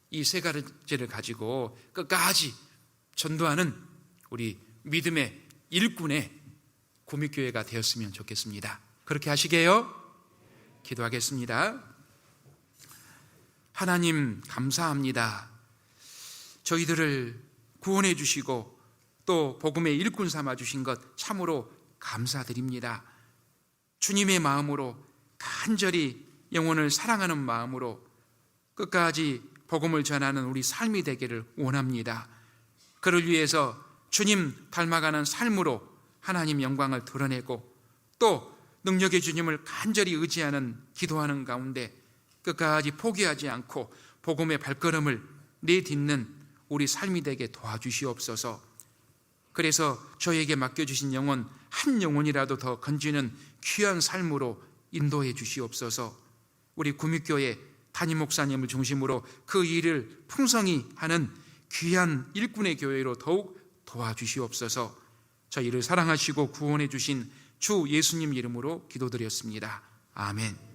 이 3가지를 가지고 끝까지 전도하는 우리 믿음의 일꾼의 구미교회가 되었으면 좋겠습니다. 그렇게 하시게요? 기도하겠습니다. 하나님 감사합니다. 저희들을 구원해 주시고 또 복음의 일꾼 삼아 주신 것 참으로 감사드립니다. 주님의 마음으로 간절히 영혼을 사랑하는 마음으로 끝까지 복음을 전하는 우리 삶이 되기를 원합니다. 그를 위해서 주님 닮아가는 삶으로 하나님 영광을 드러내고 또 능력의 주님을 간절히 의지하는 기도하는 가운데 끝까지 포기하지 않고 복음의 발걸음을 내딛는 우리 삶이 되게 도와주시옵소서. 그래서 저에게 맡겨주신 영혼 한 영혼이라도 더 건지는 귀한 삶으로 인도해 주시옵소서. 우리 구미교회 담임 목사님을 중심으로 그 일을 풍성히 하는 귀한 일꾼의 교회로 더욱 도와주시옵소서. 저희를 사랑하시고 구원해 주신 주 예수님 이름으로 기도드렸습니다. 아멘.